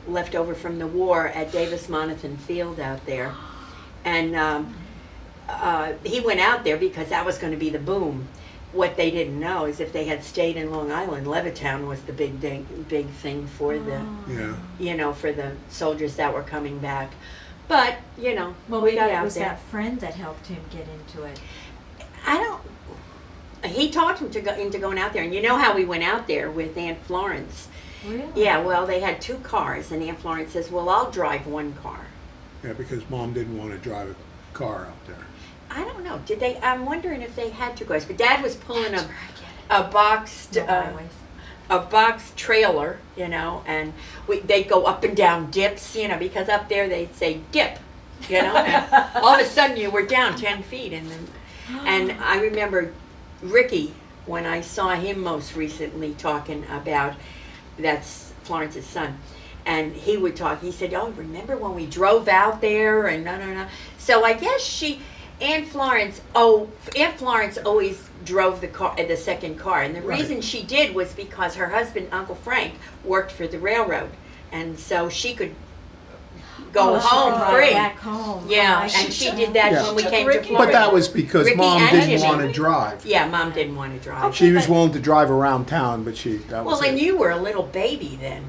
left over from the war at Davis Monathan Field out there, and he went out there because that was going to be the boom. What they didn't know is if they had stayed in Long Island, Levittown was the big thing for Yeah. for the soldiers that were coming back. But Well, we maybe got it out was there. that friend that helped him get into it. I don't. He talked him into going out there, and you know how we went out there with Aunt Florence. Really? Yeah, well, they had 2 cars, and Aunt Florence says, "Well, I'll drive 1 car." Yeah, because Mom didn't want to drive a car out there. I don't know. Did they? I'm wondering if they had 2 cars. But Dad was pulling a boxed No highways. a box trailer, and they'd go up and down dips, because up there they'd say dip, and all of a sudden you were down 10 feet, and I remember Ricky, when I saw him most recently talking about, that's Florence's son, and he would talk, he said, "Oh, remember when we drove out there, and no. So I guess Aunt Florence always drove the second car, and the Right. reason she did was because her husband, Uncle Frank, worked for the railroad, and so she could go Oh, she home could ride free. back home. Yeah, Oh, I and see. she did that Yeah. when we Took came Ricky. to Florida. But that was because Ricky Mom and didn't Jimmy. want to drive. Yeah, Mom didn't want to drive. Okay. She was but- willing to drive around town, but that was Well, and it. you were a little baby then.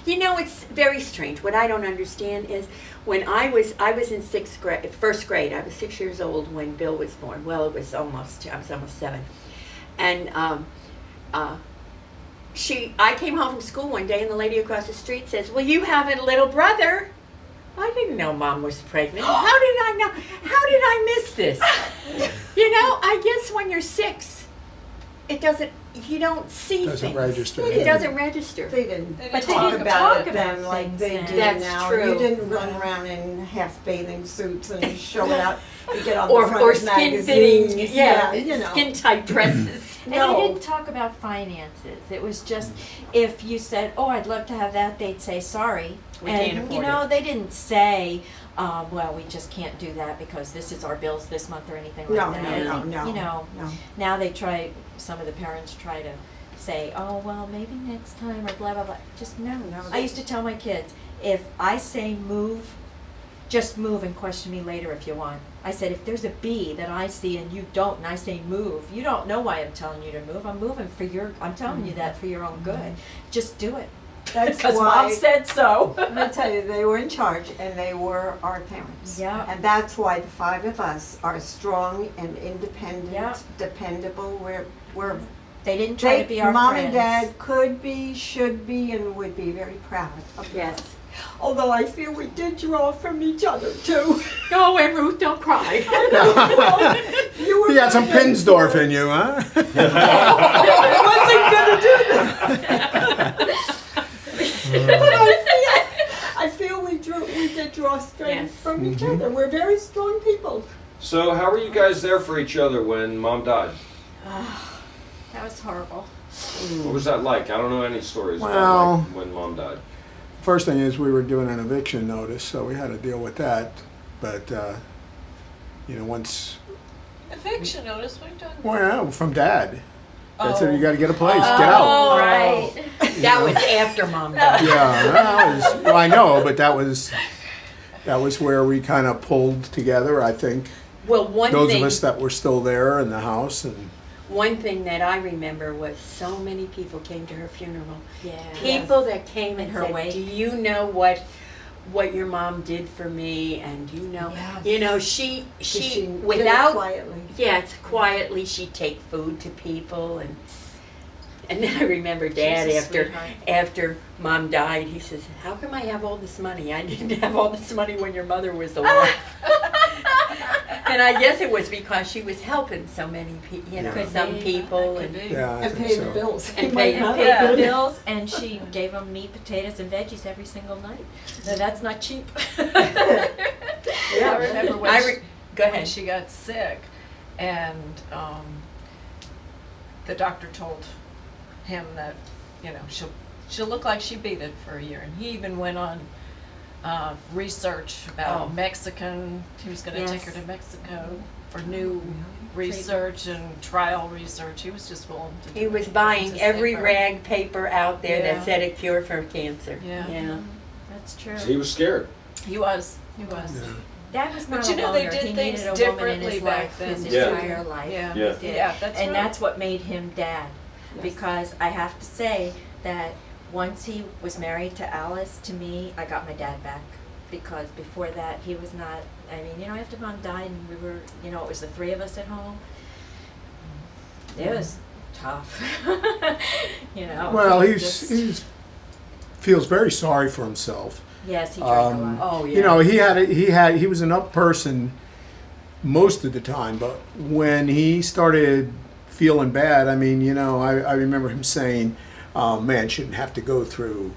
It's very strange. What I don't understand is when I was in first grade. I was 6 years old when Bill was born. Well, I was almost 7, and I came home from school one day, and the lady across the street says, "Well, you have a little brother." I didn't know Mom was pregnant. How did I know? How did I miss this? I guess when you're 6, it doesn't. You don't see Doesn't things. register. It doesn't register. They didn't They talk didn't talk about it about then like things they then. do That's now. true. You didn't run around in half bathing suits and show it out. You get on Or the front or of skin magazines. fitting, you know. skin tight dresses. And I didn't talk about finances. It was just if you said, "Oh, I'd love to have that," they'd say, "Sorry." We and can't you afford know, it. they didn't say, "Well, we just can't do that because this is our bills this month" or anything like No, that. no, I no, think, no, you know, no. now they try. Some of the parents try to say, "Oh, well, maybe next time," or blah blah blah. Just no. No, I used to tell my kids, if I say move, just move and question me later if you want. I said, if there's a bee that I see and you don't, and I say move, you don't know why I'm telling you to move. I'm moving for your, I'm telling you that for your own good. Just do it. That's Because why, Mom said so. I'm gonna tell you, they were in charge and they were our parents. Yeah. And that's why the five of us are strong and independent, Yeah. dependable. We're They didn't try to be our Mom friends. and Dad could be, should be, and would be very proud of us. Yes. Although I feel we did draw from each other too. No, and Ruth, don't cry. You were You got some my mentor. Pinsdorf in you, huh? I wasn't gonna do that. But I feel we did draw strength Yes. from each other. We're very strong people. So how were you guys there for each other when Mom died? That was horrible. What was that like? I don't know any stories Well- about like, when Mom died. First thing is we were given an eviction notice, so we had to deal with that. But, once, Eviction notice, what are you talking about? well, from Dad. That's it, Oh. you gotta get a place, get out. Oh, Right. That was after Mom died. Yeah, that was, well, I know, but that was where we kind of pulled together, I think. Well, one Those thing. of us that were still there in the house, and One thing that I remember was so many people came to her funeral. Yeah. People that came In and her said, wake. "Do you know what your mom did for me?" And Yes. she Did it without quietly. yes, quietly she'd take food to people and then I remember Dad She's a after sweetheart. after Mom died, he says, "How come I have all this money? I didn't have all this money when your mother was alive." And I guess it was because she was helping so many Could some be. people That and could be. yeah, I And think pay so. the bills. And They pay- might not pay have The been. bills, and she gave them meat, potatoes, and veggies every single night. No, that's not cheap. I remember when, Go when ahead. she got sick, and the doctor told him that she'll look like she beat it for a year, and he even went on research about Oh. Mexican. He was going to take her Yes. to Mexico for new research and trial research. He was just willing to. He do was anything buying to every save her. rag paper out there Yeah. that said a cure for cancer. Yeah. That's true. So he was scared. He was. He was. Yeah. Dad was not But you a know, they loner. did He things needed a woman in differently his back life then, his Yeah. entire life. Yeah. Yeah. He did. Yeah, that's and right. that's what made him Dad. Yes. Because I have to say that once he was married to Alice, to me, I got my dad back. Because before that, he was not. I mean, after Mom died, and we were, it was the three of us at home. It was tough. Well, he he's just- feels very sorry for himself. yes, he drank a lot. Oh yeah. He was an up person most of the time, but when he started feeling bad, I mean, I remember him saying, "Man shouldn't have to go through,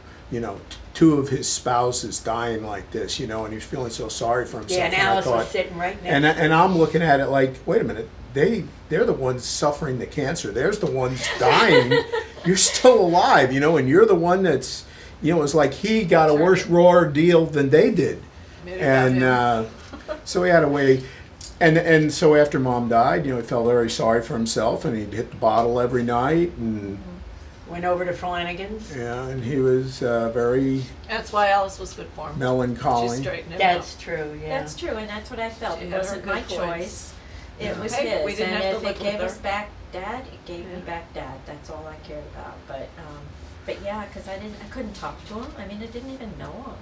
two of his spouses dying like this, and he was feeling so sorry for himself." Yeah, and I Alice was thought- sitting right next. and I'm looking at it like, wait a minute, they're the ones suffering the cancer. There's the ones dying. You're still alive, and you're the one that's, it's like he got a worse raw deal than they did. Made it about him. And so he had a way, and so after Mom died, he felt very sorry for himself, and he'd hit the bottle every night, and Went over to Flanagan's. and he was very That's why Alice was good for him. She melancholy. straightened him That's true. Yeah. That's true, and that's what I felt. She It had her wasn't my good points. choice. It was Hey, his. we didn't and have to if live it gave with us her. back Dad, it gave me Yeah. back Dad. That's all I cared about. But yeah, because I couldn't talk to him. I mean, I didn't even know him,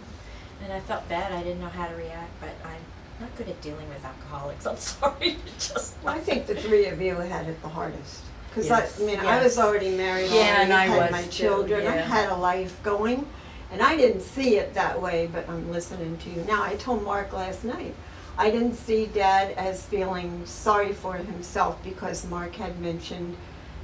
and I felt bad. I didn't know how to react. But I'm not good at dealing with alcoholics. I'm sorry. Just I think the three of you had it the hardest. Because Yes, I was already married, Yeah, already and I had was my too, children, I yeah. had a life going, and I didn't see it that way, but I'm listening to you now. I told Mark last night, I didn't see Dad as feeling sorry for himself because Mark had mentioned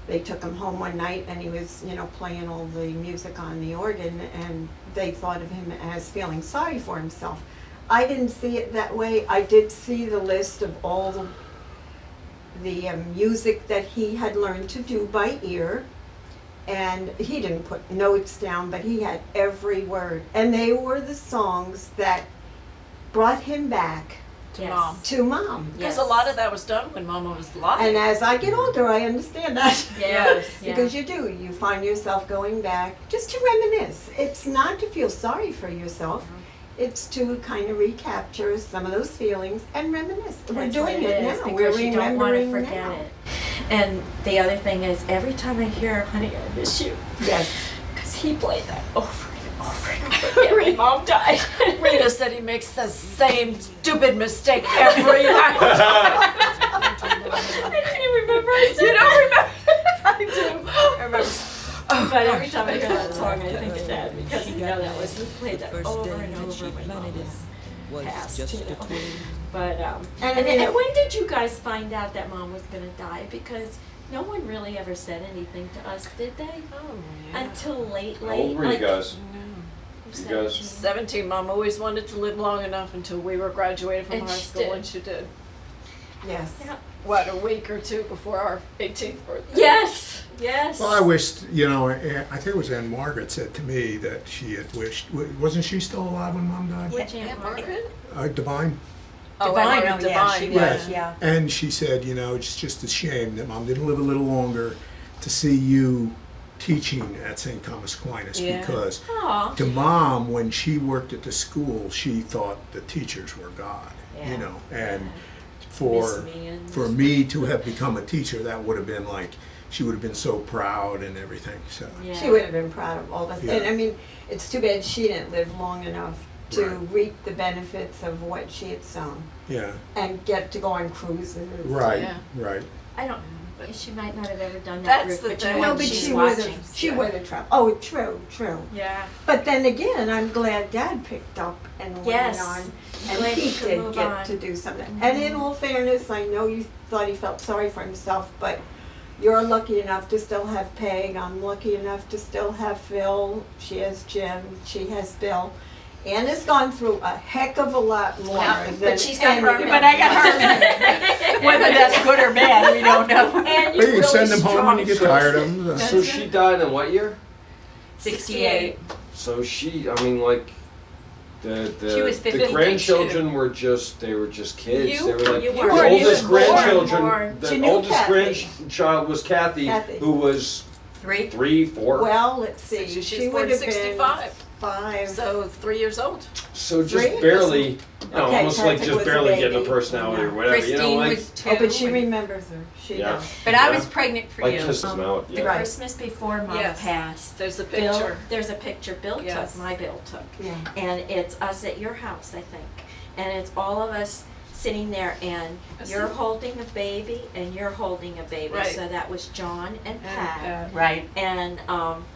they took him home one night and he was, playing all the music on the organ, and they thought of him as feeling sorry for himself. I didn't see it that way. I did see the list of all the music that he had learned to do by ear. And he didn't put notes down, but he had every word. And they were the songs that brought him back Yes. Mom. to Mom. Because Yes. a lot of that was done when Mama was alive. And as I get older, I understand that. Yes. Because you do. You find yourself going back just to reminisce. It's not to feel sorry for yourself. It's to kind of recapture some of those feelings and reminisce. We're That's doing what it is, now. We're because you don't want to remembering forget now. it. And the other thing is, every time I hear "Honey, I Miss You," Yes. because he played that over and over and over again when Mom died. Rita said he makes the same stupid mistake every night. I didn't even remember I said You don't that. remember? I do. I remember. But every time I hear that song, I think of Dad, because you know that was, he played that over and over when Mom was passed, you know. But, And and when did you guys find out that Mom was gonna die? Because no one really ever said anything to us, did they? Oh, Until late. How old were you like, guys? You guys- 17, Mom always wanted to live long enough until we were graduated from And high she school, did. and she did. Yes. Yeah. What, a week or two before our 18th birthday? Yes, yes. Well, I wished, I think it was Aunt Margaret said to me that she had wished, wasn't she still alive when Mom died? Which Aunt Margaret? Divine. Oh, Divine, Aunt oh yeah, she Divine, was, yeah. And she said, it's just a shame that Mom didn't live a little longer to see you teaching at St. Thomas Aquinas, Yeah. because Aw. to Mom, when she worked at the school, she thought the teachers were God, Yeah. and Miss me and- for me to have become a teacher, that would have been like, she would have been so proud and everything, so. Yeah. She would have been proud of all of us. Yeah. And I mean, it's too bad she didn't live long enough to Right. reap the benefits of what she had sown Yeah, and get to go on cruises. right, Yeah. right. I don't, she might not have ever done that, That's Ruth, the but you know thing. what, No, but she's she would watching. have. She would have traveled. Oh, true. Yeah. But then again, I'm glad Dad picked up and went Yes. on, Glad and he he could did move get on. to do something. And in all fairness, I know you thought he felt sorry for himself, but you're lucky enough to still have Peg. I'm lucky enough to still have Phil. She has Jim. She has Bill. Anna's gone through a heck of a lot more Yeah, than but she's got any Herman. of But I got Herman. Whether that's good or bad, we don't know. And You you're can really send them home when you get strong. tired of them. So she died in what year? 68. So she, I mean, like, the She was the 52. grandchildren were just kids. You- they were like you the weren't oldest even born, grandchildren. born. She The knew oldest Kathy. grandchild was Kathy, Kathy. who was 3? 3, 4. Well, let's see. She's She born would have 65. been 5. So 3 years old. So just Three? barely, Okay, almost like Patrick just was a barely getting a baby. personality or Yeah. whatever. Christine like, was 2. Oh, but she remembers her. She Yeah. does. But I Yeah. was pregnant for like you. kisses them out. The Yeah. Right. Christmas before Mom Yes. passed. There's a Bill, picture. there's a picture Bill Yes. took, my Bill took. Yeah. And it's us at your house, I think. And it's all of us sitting there, and you're holding a baby and you're holding a baby. Right. So that was John and Pat. And, Right. And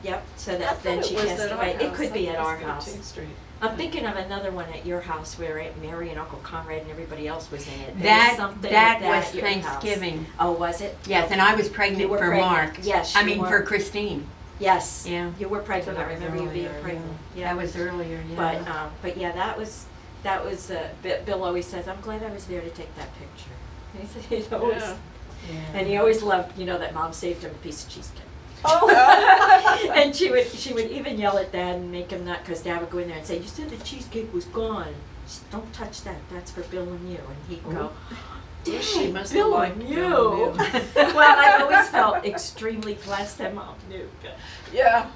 yep, so I that thought then it she was passed at our away. It house. could be I at thought our it was house. 13th Street. I'm thinking of another one at your house where Aunt Mary and Uncle Conrad and everybody else was in it. There That was something that like was at your house. Thanksgiving. Oh, was it? Yes, and I was pregnant You were for pregnant. Mark. Yes, I you mean were. for Christine. Yes. Yeah. You were pregnant. So I that was remember you being earlier, pregnant. That was earlier, yeah. But yeah, that was Bill always says, I'm glad I was there to take that picture. He said he'd always, Yeah. and he always loved, that Mom saved him a piece of cheesecake. Oh, And she would even yell at Dad and make him not, because Dad would go in there and say, you said the cheesecake was gone. Just don't touch that. That's for Bill and you. And he'd go, Dad, She must have Bill liked and Bill you. and Well, I've always felt extremely blessed that Mom knew. Yeah.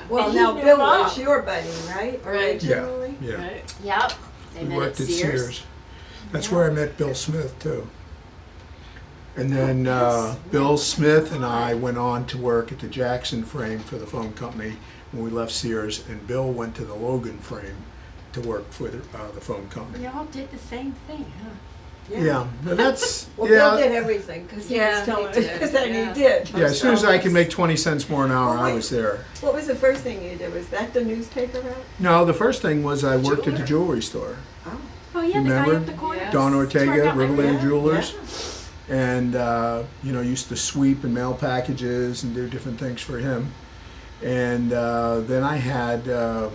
well, And he now knew Bill Mom. was your buddy, right? Right. Yeah, Originally? yeah. Right. Yep. They We met worked at at Sears. That's where I met Bill Smith too. And then Bill Smith and I went on to work at the Jackson frame for the phone company when we left Sears, and Bill went to the Logan frame to work for the phone company. We all did the same thing, huh? Yeah, but that's, Well, Bill yeah. did everything because he Yeah, was telling he us did. because then Yeah. he did. Yeah, as soon as I could make 20 cents more an hour, Well, I wait. was there. What was the first thing you did? Was that the newspaper route? No, the first thing was I worked at the Jeweler. jewelry store. Oh. Oh, yeah, the guy Remember? at the corner. Yeah. Don That's where I Ortega, got my Riverland ring. Jewelers. And, used to sweep and mail packages and do different things for him. And then I had, that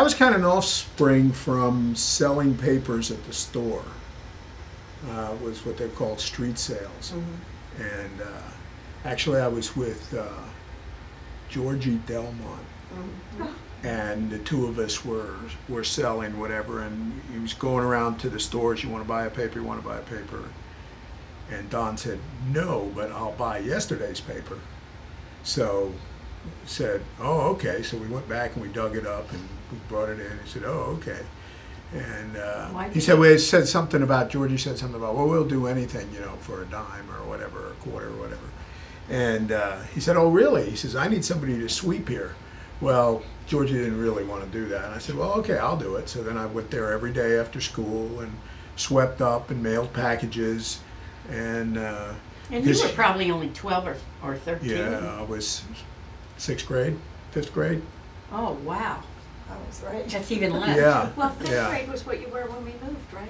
was kind of an offspring from selling papers at the store. was what they called street sales. And actually, I was with Georgie Delmont, and the two of us were selling whatever, and he was going around to the stores. You want to buy a paper? You want to buy a paper? And Don said, no, but I'll buy yesterday's paper. So said, oh, okay. So we went back and we dug it up and we brought it in. He said, oh, okay. And he said, well, Georgie said something about, well, we'll do anything, for a dime or whatever, a quarter or whatever. And he said, oh, really? He says, I need somebody to sweep here. Well, Georgie didn't really want to do that. And I said, well, okay, I'll do it. So then I went there every day after school and swept up and mailed packages. And you were probably only 12 or 13. Yeah, I was 5th grade. Oh, wow. I was right. That's even less. Yeah. Well, fifth yeah. grade was what you were when we moved, right?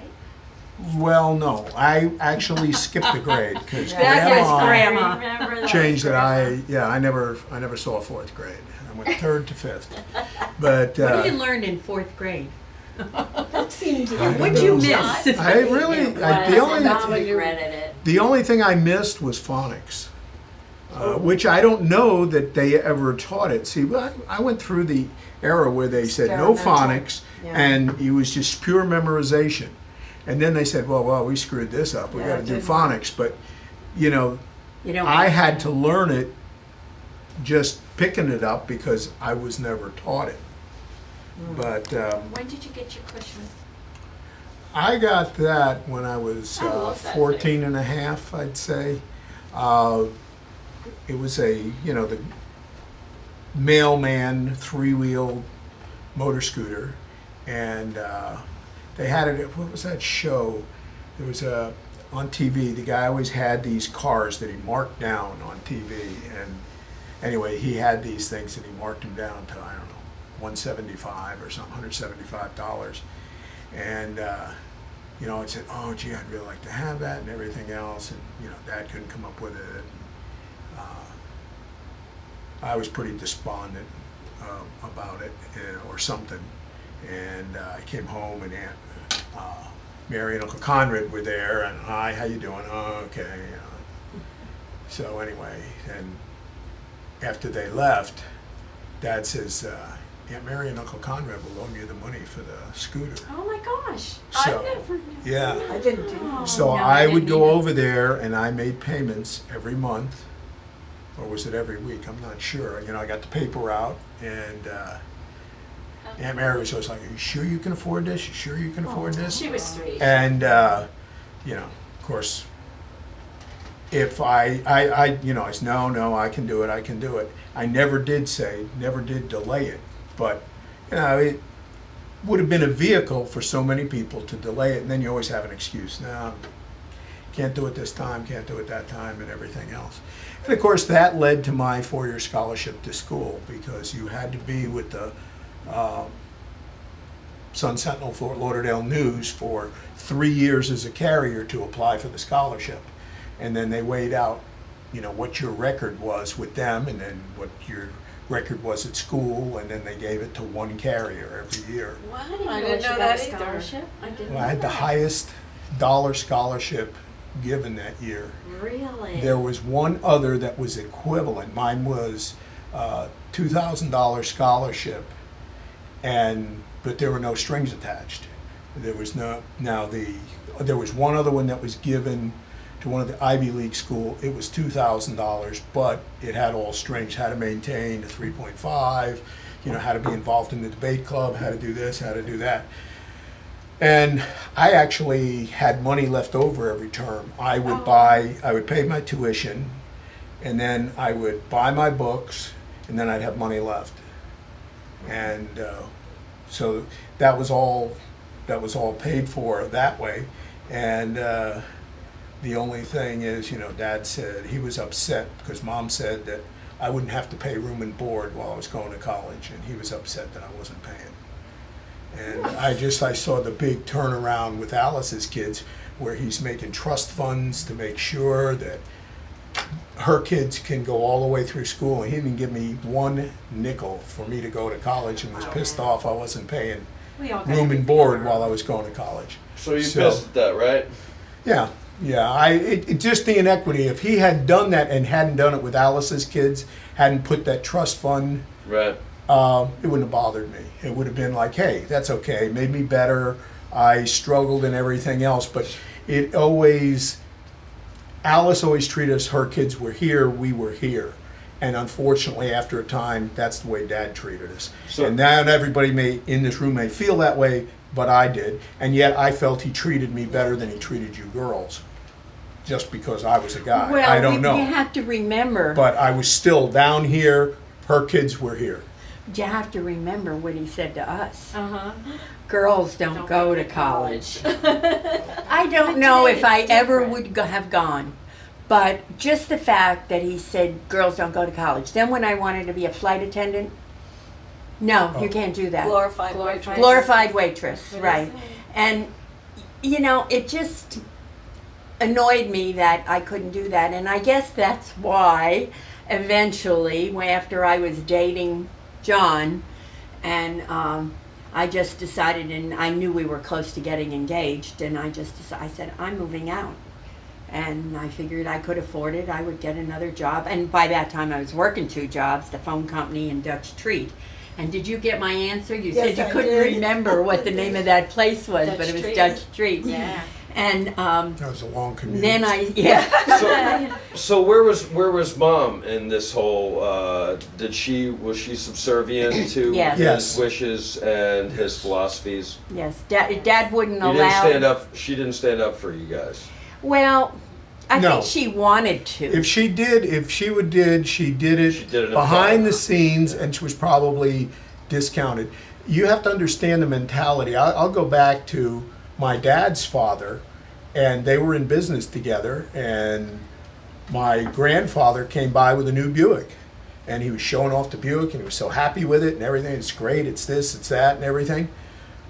Well, no, I actually skipped a grade because That was Grandma Grandma. changed that. I never saw 4th grade. I went 3rd to 5th. But What did you learn in 4th grade? That seemed What'd you miss? The only thing I missed was phonics, which I don't know that they ever taught it. See, I went through the era where they said no phonics, and it was just pure memorization. And then they said, well, we screwed this up. We got to do phonics. But, I had to learn it just picking it up because I was never taught it. But When did you get your cushion? I got that when I was I love that 14 and a half, I'd say. It was the mailman 3-wheel motor scooter, and they had it. What was that show? There was on TV. The guy always had these cars that he marked down on TV, and anyway, he had these things and he marked them down to, I don't know, $175 or something, $175. And I said, oh gee, I'd really like to have that and everything else, and Dad couldn't come up with it. I was pretty despondent about it, or something. And I came home, and Aunt Mary and Uncle Conrad were there, and hi, how you doing? Oh, okay. So anyway, and after they left, Dad says, Aunt Mary and Uncle Conrad will loan you the money for the scooter. Oh my gosh. So, I never. yeah. I didn't do that. So No, I I would didn't go either. over there, and I made payments every month, or was it every week? I'm not sure. I got the paper out, and Aunt Mary was always like, "Are you sure you can afford this? You sure you can afford this?" She was sweet. And of course, if I said, no, I can do it. I never did delay it, but it would have been a vehicle for so many people to delay it, and then you always have an excuse. No, can't do it this time, can't do it that time, and everything else. And of course, that led to my 4-year scholarship to school, because you had to be with the Sun Sentinel Fort Lauderdale News for 3 years as a carrier to apply for the scholarship. And then they weighed out, what your record was with them, and then what your record was at school, and then they gave it to one carrier every year. Well, I I didn't didn't know know that that either. scholarship. I didn't Well, I know had the that. highest dollar scholarship given that year. Really? There was one other that was equivalent. Mine was $2,000 scholarship, but there were no strings attached. There was there was one other one that was given to one of the Ivy League school. It was $2,000, but it had all strings. Had to maintain a 3.5. Had to be involved in the debate club. Had to do this. Had to do that. And I actually had money left over every term. I would pay my tuition, and then I would buy my books, and then I'd have money left. And so that was all paid for that way. And the only thing is, Dad said he was upset because Mom said that I wouldn't have to pay room and board while I was going to college, and he was upset that I wasn't paying. And I saw the big turnaround with Alice's kids, where he's making trust funds to make sure that her kids can go all the way through school. And he didn't give me one nickel for me to go to college, and was pissed off I wasn't paying We all got room and everything board on while our I was going to college. So you pissed at that, right? Yeah, yeah. It just the inequity. If he had done that and hadn't done it with Alice's kids, hadn't put that trust fund, Right. it wouldn't have bothered me. It would have been like, hey, that's okay. It made me better. I struggled and everything else, but it always, Alice always treated us, her kids were here, we were here. And unfortunately, after a time, that's the way Dad treated us. So- And now everybody in this room may feel that way, but I did. And yet I felt he treated me better than he treated you girls, just because I was a guy. Well, I don't know. You have to remember. But I was still down here, her kids were here. You have to remember what he said to us. Uh-huh. Girls don't go to college. I don't know if I ever would have gone. But just the fact that he said girls don't go to college. Then when I wanted to be a flight attendant, no, you can't do that. Glorified waitress. Glorified waitress, right. And, you know, it just annoyed me that I couldn't do that. And I guess that's why eventually, after I was dating John, and I just decided, and I knew we were close to getting engaged, and I said, I'm moving out. And I figured I could afford it. I would get another job. And by that time, I was working 2 jobs, the phone company and Dutch Treat. And did you get my answer? You Yes, said you I couldn't did. remember what the name of that place was, Dutch but it was Treat. Dutch Treat. Yeah. And That was a long commute. then yeah. So where was Mom in this whole? Was she subservient to Yes. Yes. his wishes and his philosophies? Yes, Dad wouldn't You didn't allow. stand up. She didn't stand up for you guys. Well, I No. think she wanted to. If she did it She did it in behind the private. scenes, and she was probably discounted. You have to understand the mentality. I'll go back to my dad's father, and they were in business together, and my grandfather came by with a new Buick, and he was showing off the Buick, and he was so happy with it and everything. It's great, it's this, it's that, and everything.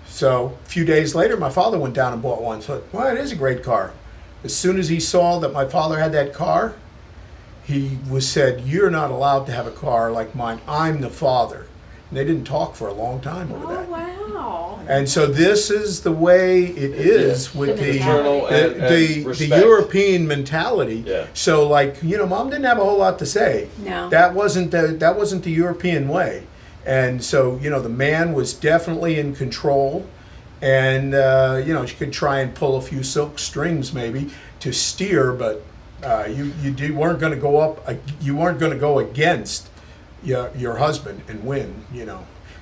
So a few days later, my father went down and bought one. So, well, it is a great car. As soon as he saw that my father had that car, he said, "You're not allowed to have a car like mine. I'm the father." And they didn't talk for a long time over that. Wow. And so this is the way it is with The the Fraternal and the respect. European mentality. Yeah. So like, Mom didn't have a whole lot to say. No. That wasn't the European way. And so, the man was definitely in control, and she could try and pull a few silk strings maybe to steer, but you weren't going to go up. You weren't going to go against your husband and win.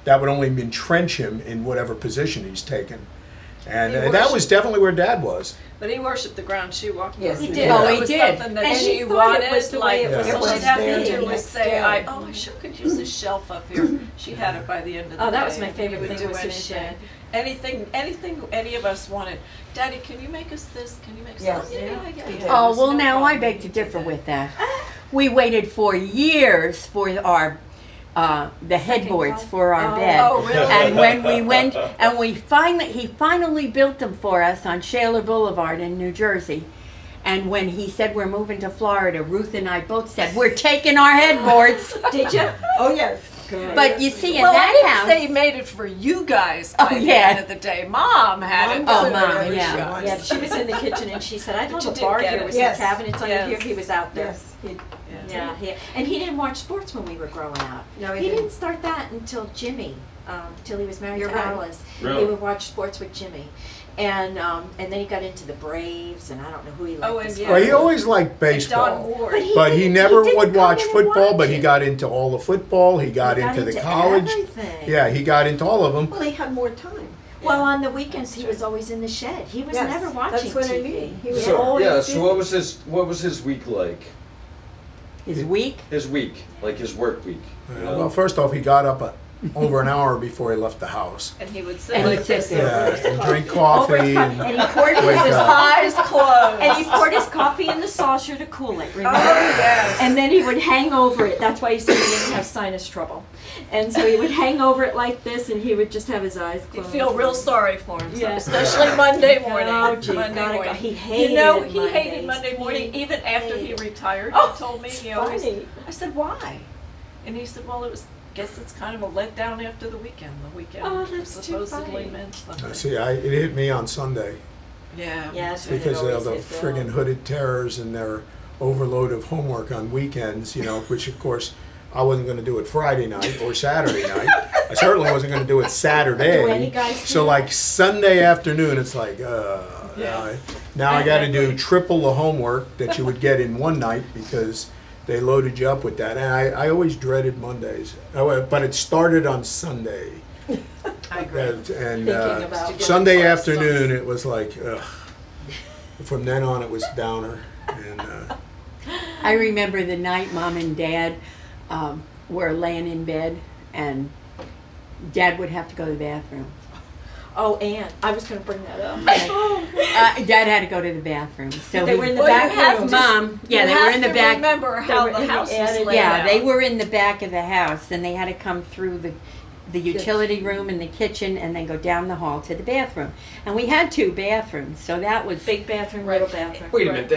That would only entrench him in whatever position he's taken. And He that worshipped- was definitely where Dad was. But he worshipped the ground she walked on. Yes, he did. did. Oh, That he was did. something that And she he thought wanted. it was the way it like, was all supposed she'd have to to be. do was Yes, say, Dad. I sure could use this shelf up here. She had it by the end of the day. Oh, that was my and he favorite would thing do was his anything. shed. Anything any of us wanted. Daddy, can you make us this? Can you make us Yes. that? Yeah. He did. Oh, There's well, no now I problem. beg to differ with that. We waited for years for our the headboards for our bed. Oh, really? And when we went, and he finally built them for us on Shaler Boulevard in New Jersey. And when he said we're moving to Florida, Ruth and I both said, we're taking our headboards. Did you? Oh, yes. But you see, in Well, I that didn't house, say he made it for you guys by Oh, the yeah. end of the day. Mom had it. Mom Oh, for Mom, whatever yeah. she got. Yeah, she was in the kitchen and she said, I'd But love you a bar did get here it. with Yes. some cabinets under here. Yes. He was out there. Yes. Yeah, and he didn't watch sports when we were growing up. No, he He didn't. didn't start that until Jimmy, till he was married You're to right. Alice. Really? He would watch sports with Jimmy. And then he got into the Braves, and I don't know who he liked. Oh, to and support. Well, he always liked Don baseball. Ward. But He didn't- never didn't would come watch in and football, watch but he it. got into all the football. He got into the college. Everything. Yeah, he got into all of them. Well, he had more time. Well, on the weekends he was always in the shed. He was Yes, never watching that's what I TV. mean. He was So always yeah. busy. So what was his week like? his week. His week, like his work week. You know? Well, first off, he got up over an hour before he left the house. And he would sit And like he'd sit this. there. Yeah, and drink Over coffee. his And, and he poured Wake his up. Eyes closed. and he poured his coffee in the saucer to cool it. Remember? Oh, yes. And then he would hang over it. That's why he said he didn't have sinus trouble. And so he would hang over it like this, and he would just have his eyes You closed. feel real sorry for him, Yeah. especially Monday morning. Oh, gee, Monday gotta go. morning. He hated You know, it he hated Mondays. Monday morning, He even after he hated- retired. Oh, He told me, it's he always. funny. I said, why? And he said, well, guess it's kind of a letdown after the weekend. The weekend Oh, that's too supposedly funny. meant something. see, it hit me on Sunday. Yeah. Yeah, that's when it because of always the hit Bill. friggin' hooded terrors and their overload of homework on weekends, which of course I wasn't going to do it Friday night or Saturday night. I certainly wasn't going to do it Saturday. Do any guys do So that? like Sunday afternoon, it's like, now I got to do triple the homework that you would get in one night because they loaded you up with that. And I always dreaded Mondays, but it started on Sunday. I agree. And Thinking about Sunday Sunday. afternoon, it was like, ugh. From then on, it was downer. And I remember the night Mom and Dad were laying in bed, and Dad would have to go to the bathroom. Oh, and I was going to bring that up. Dad had to go to the bathroom, so They were in the Well, you back have room. to- Mom, yeah, they were in the back. Remember how They were the in the house was attic. laid Yeah, out. they were in the back of the house, and they had to come through the utility room and the kitchen, and then go down the hall to the bathroom. And we had 2 bathrooms, so that was Big bathroom, little bathroom. Wait a minute,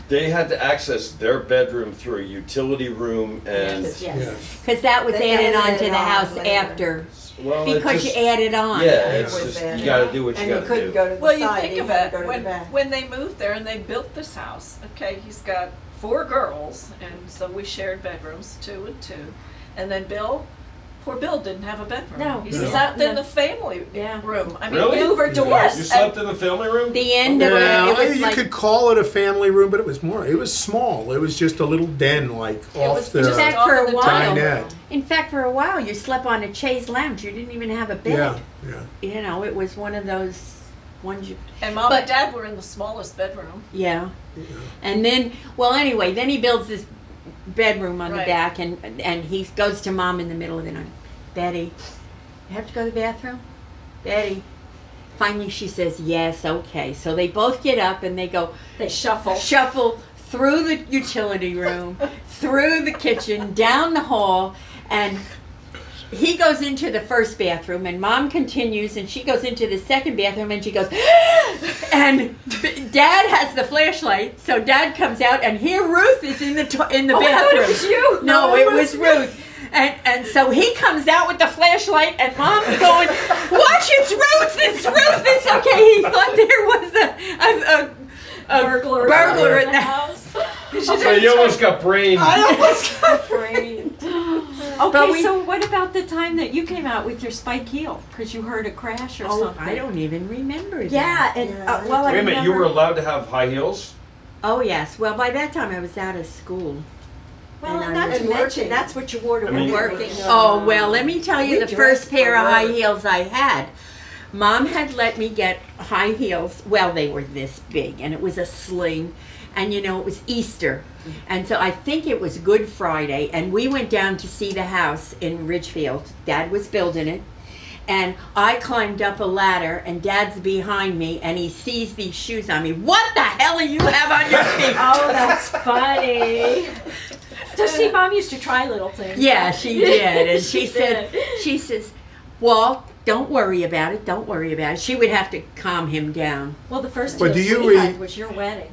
they had to access their bedroom through a utility room and, Yes. yeah. because that was They added added on to it the on house later. after. well, it Because just- you added on. Yeah, It it's was just, there. you gotta do what you And he gotta couldn't do. go to the Well, you side, think he of had it, to go to the back. when they moved there and they built this house, okay, he's got 4 girls, and so we shared bedrooms, 2 and 2. And then poor Bill didn't have a bedroom. No, He no. slept No. in the family Yeah. room. I mean, Really? Hoover doors. Yes. You slept in the family room? The end of Yeah, it was you like, could call it a family room, but it was small. It was just a little den, like off was the just fact, off for in a the while- dining dinette. room. in fact, for a while you slept on a chaise lounge. You didn't even have a bed. Yeah. It was one of those ones you. And Mom But- and Dad were in the smallest bedroom. Yeah. And then, well, anyway, then he builds this bedroom on the Right. back, and he goes to Mom in the middle of the night. Betty, you have to go to the bathroom? Betty. Finally, she says, yes, okay. So they both get up and they go They shuffle. shuffle through the utility room, through the kitchen, down the hall, and he goes into the first bathroom, and Mom continues, and she goes into the second bathroom, and she goes, and Dad has the flashlight, so Dad comes out, and here Ruth is in the I thought bathroom. it was you. No, it was Ruth. And so he comes out with the flashlight, and Mom's going, watch, it's Ruth, it's okay. He thought there was a burglar in the house. So you almost got brain. Okay, But we- so what about the time that you came out with your spike heel because you heard a crash or Oh, something? I don't even remember that. Yeah, and Yeah, well, I Wait a minute, you were remember- allowed to have high heels? Oh, yes. Well, by that time I was out of school. Well, and not I to was mention working. that's what you wore to I mean- work. Working. Oh, well, let me tell you We the first dressed pair of for high work. heels I had. Mom had let me get high heels. Well, they were this big, and it was a sling. And, it was Easter. And so I think it was Good Friday, and we went down to see the house in Ridgefield. Dad was building it. And I climbed up a ladder, and Dad's behind me, and he sees these shoes on me. What the hell do you have on your feet? Oh, that's funny. So see, Mom used to try little things. Yeah, she did. And she did. says, Walt, don't worry about it. Don't worry about it. She would have to calm him down. Well, the first But heels do you we read- had was your wedding.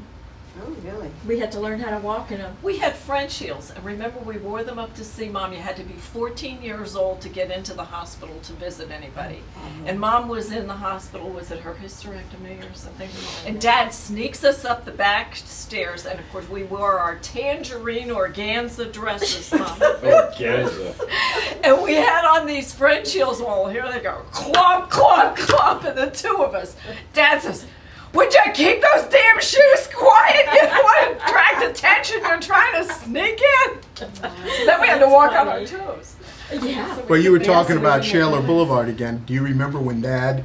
Oh, really? We had to learn how to walk in them. We had French heels, and remember we wore them up to see Mom. You had to be 14 years old to get into the hospital to visit anybody. And Mom was in the hospital, was it her hysterectomy or something? And Dad sneaks us up the back stairs, and of course we wore our tangerine organza dresses, Mom. Organza. And we had on these French heels. Well, here they go, clomp, clomp, clomp, and the 2 of us. Dad says, would you keep those damn shoes quiet? You don't want to attract attention. You're trying to sneak in. So then we had to walk on our toes. Yeah. Well, you were Yeah, talking so about we- Shaler Boulevard again. Do you remember when Dad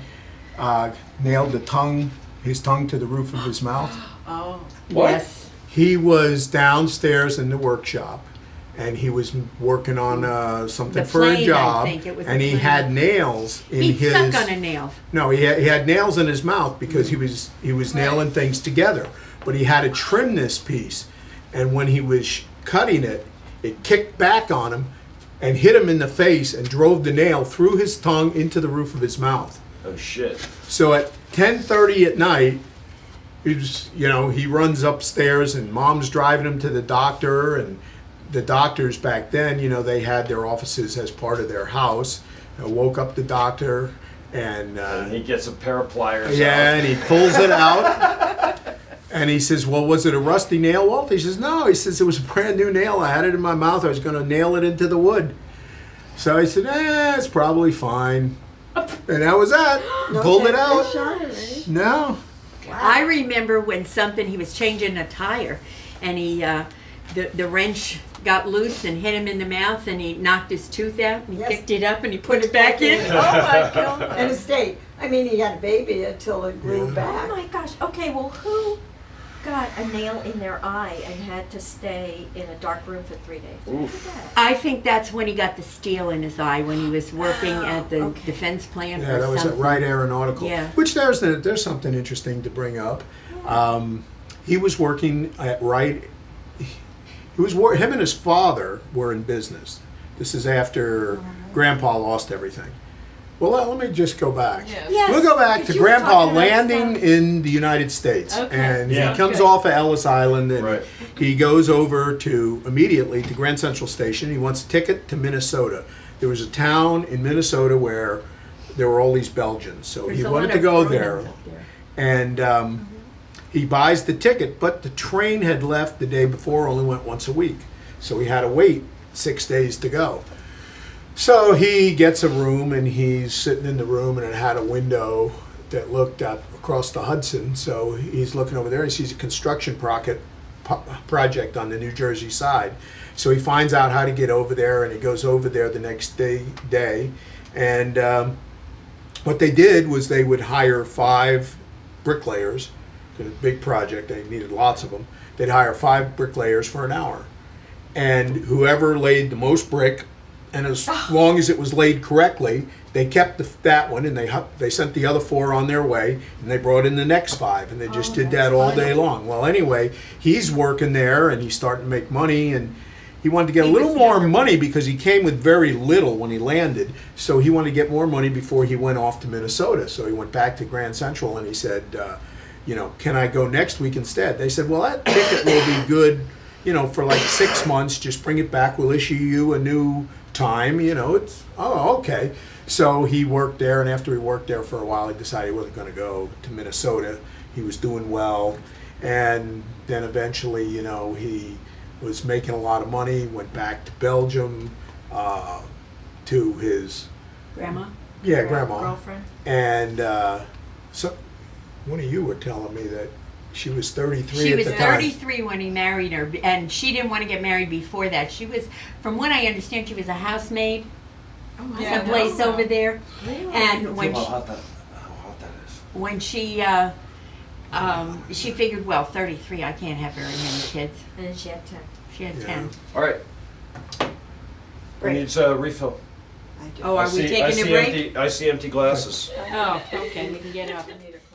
nailed his tongue to the roof of his mouth? Oh. What? Yes. He was downstairs in the workshop, and he was working on something The for a plane, I job, think it was and the he plane. had nails in He'd his. suck on a nail. No, he had nails in his mouth because he was nailing things together. But he had to trim this piece, and when he was cutting it, it kicked back on him and hit him in the face and drove the nail through his tongue into the roof of his mouth. Oh shit. So at 10:30 at night, he runs upstairs, and Mom's driving him to the doctor, and the doctors back then, they had their offices as part of their house. I woke up the doctor, And he gets a pair of pliers yeah, out. and he pulls it out. And he says, well, was it a rusty nail, Walt? He says, no. He says, it was a brand new nail. I had it in my mouth. I was going to nail it into the wood. So I said, it's probably fine. And that was that. Pulled it out. No. I remember when he was changing a tire, and the wrench got loose and hit him in the mouth, and he knocked his tooth out, and he Yes. picked it up and he put it back in. Oh my God. And it stayed. I mean, he had a baby until it grew Yeah. back. Oh my gosh. Okay, well, who got a nail in their eye and had to stay in a dark room for 3 days? Who did that? I think that's when he got the steel in his eye, when he was working at the okay. defense plant Yeah, or that was something. at Wright Aeronautical. Yeah. Which there's something interesting to bring up. He was working at Wright. Him and his father were in business. This is after Grandpa lost everything. Well, let me just go back. Yes. Yes, We'll go back to because you were Grandpa talking about landing stuff. in the United States. Okay. And Yeah. he comes Good. off of Ellis Island and Right. he goes over immediately to Grand Central Station. He wants a ticket to Minnesota. There was a town in Minnesota where there were all these Belgians. So There's he a wanted lot to of go Romans there. up there. And he buys the ticket, but the train had left the day before, only went once a week. So he had to wait 6 days to go. So he gets a room, and he's sitting in the room, and it had a window that looked out across the Hudson. So he's looking over there, and he sees a construction project on the New Jersey side. So he finds out how to get over there, and he goes over there the next day. And what they did was they would hire 5 bricklayers. It was a big project. They needed lots of them. They'd hire 5 bricklayers for an hour. And whoever laid the most brick, and as long as it was laid correctly, they kept that one, and they sent the other 4 on their way, and they brought in the next 5, and they just did that all day long. Well, anyway, he's working there, and he's starting to make money, and he wanted to get a little more money because he came with very little when he landed. So he wanted to get more money before he went off to Minnesota. So he went back to Grand Central, and he said, can I go next week instead? They said, well, that ticket will be good, for like 6 months. Just bring it back. We'll issue you a new time. Okay. So he worked there, and after he worked there for a while, he decided he wasn't going to go to Minnesota. He was doing well, and then eventually, he was making a lot of money. Went back to Belgium to his Grandma? grandma, Girlfriend. and so one of you were telling me that she was 33 She at was the time. 33 when he married her, and she didn't want to get married before that. She was, from what I understand, she was a housemaid Oh, Yeah, someplace no. over there. Really? And when How she, hot that is. when she figured, well, 33, I can't have very many kids. And then she had 10. She had Yeah. 10. All right. Who Great. needs a refill? I do. Oh, are we taking a break? I see empty glasses. Oh, okay, we can get up. I need a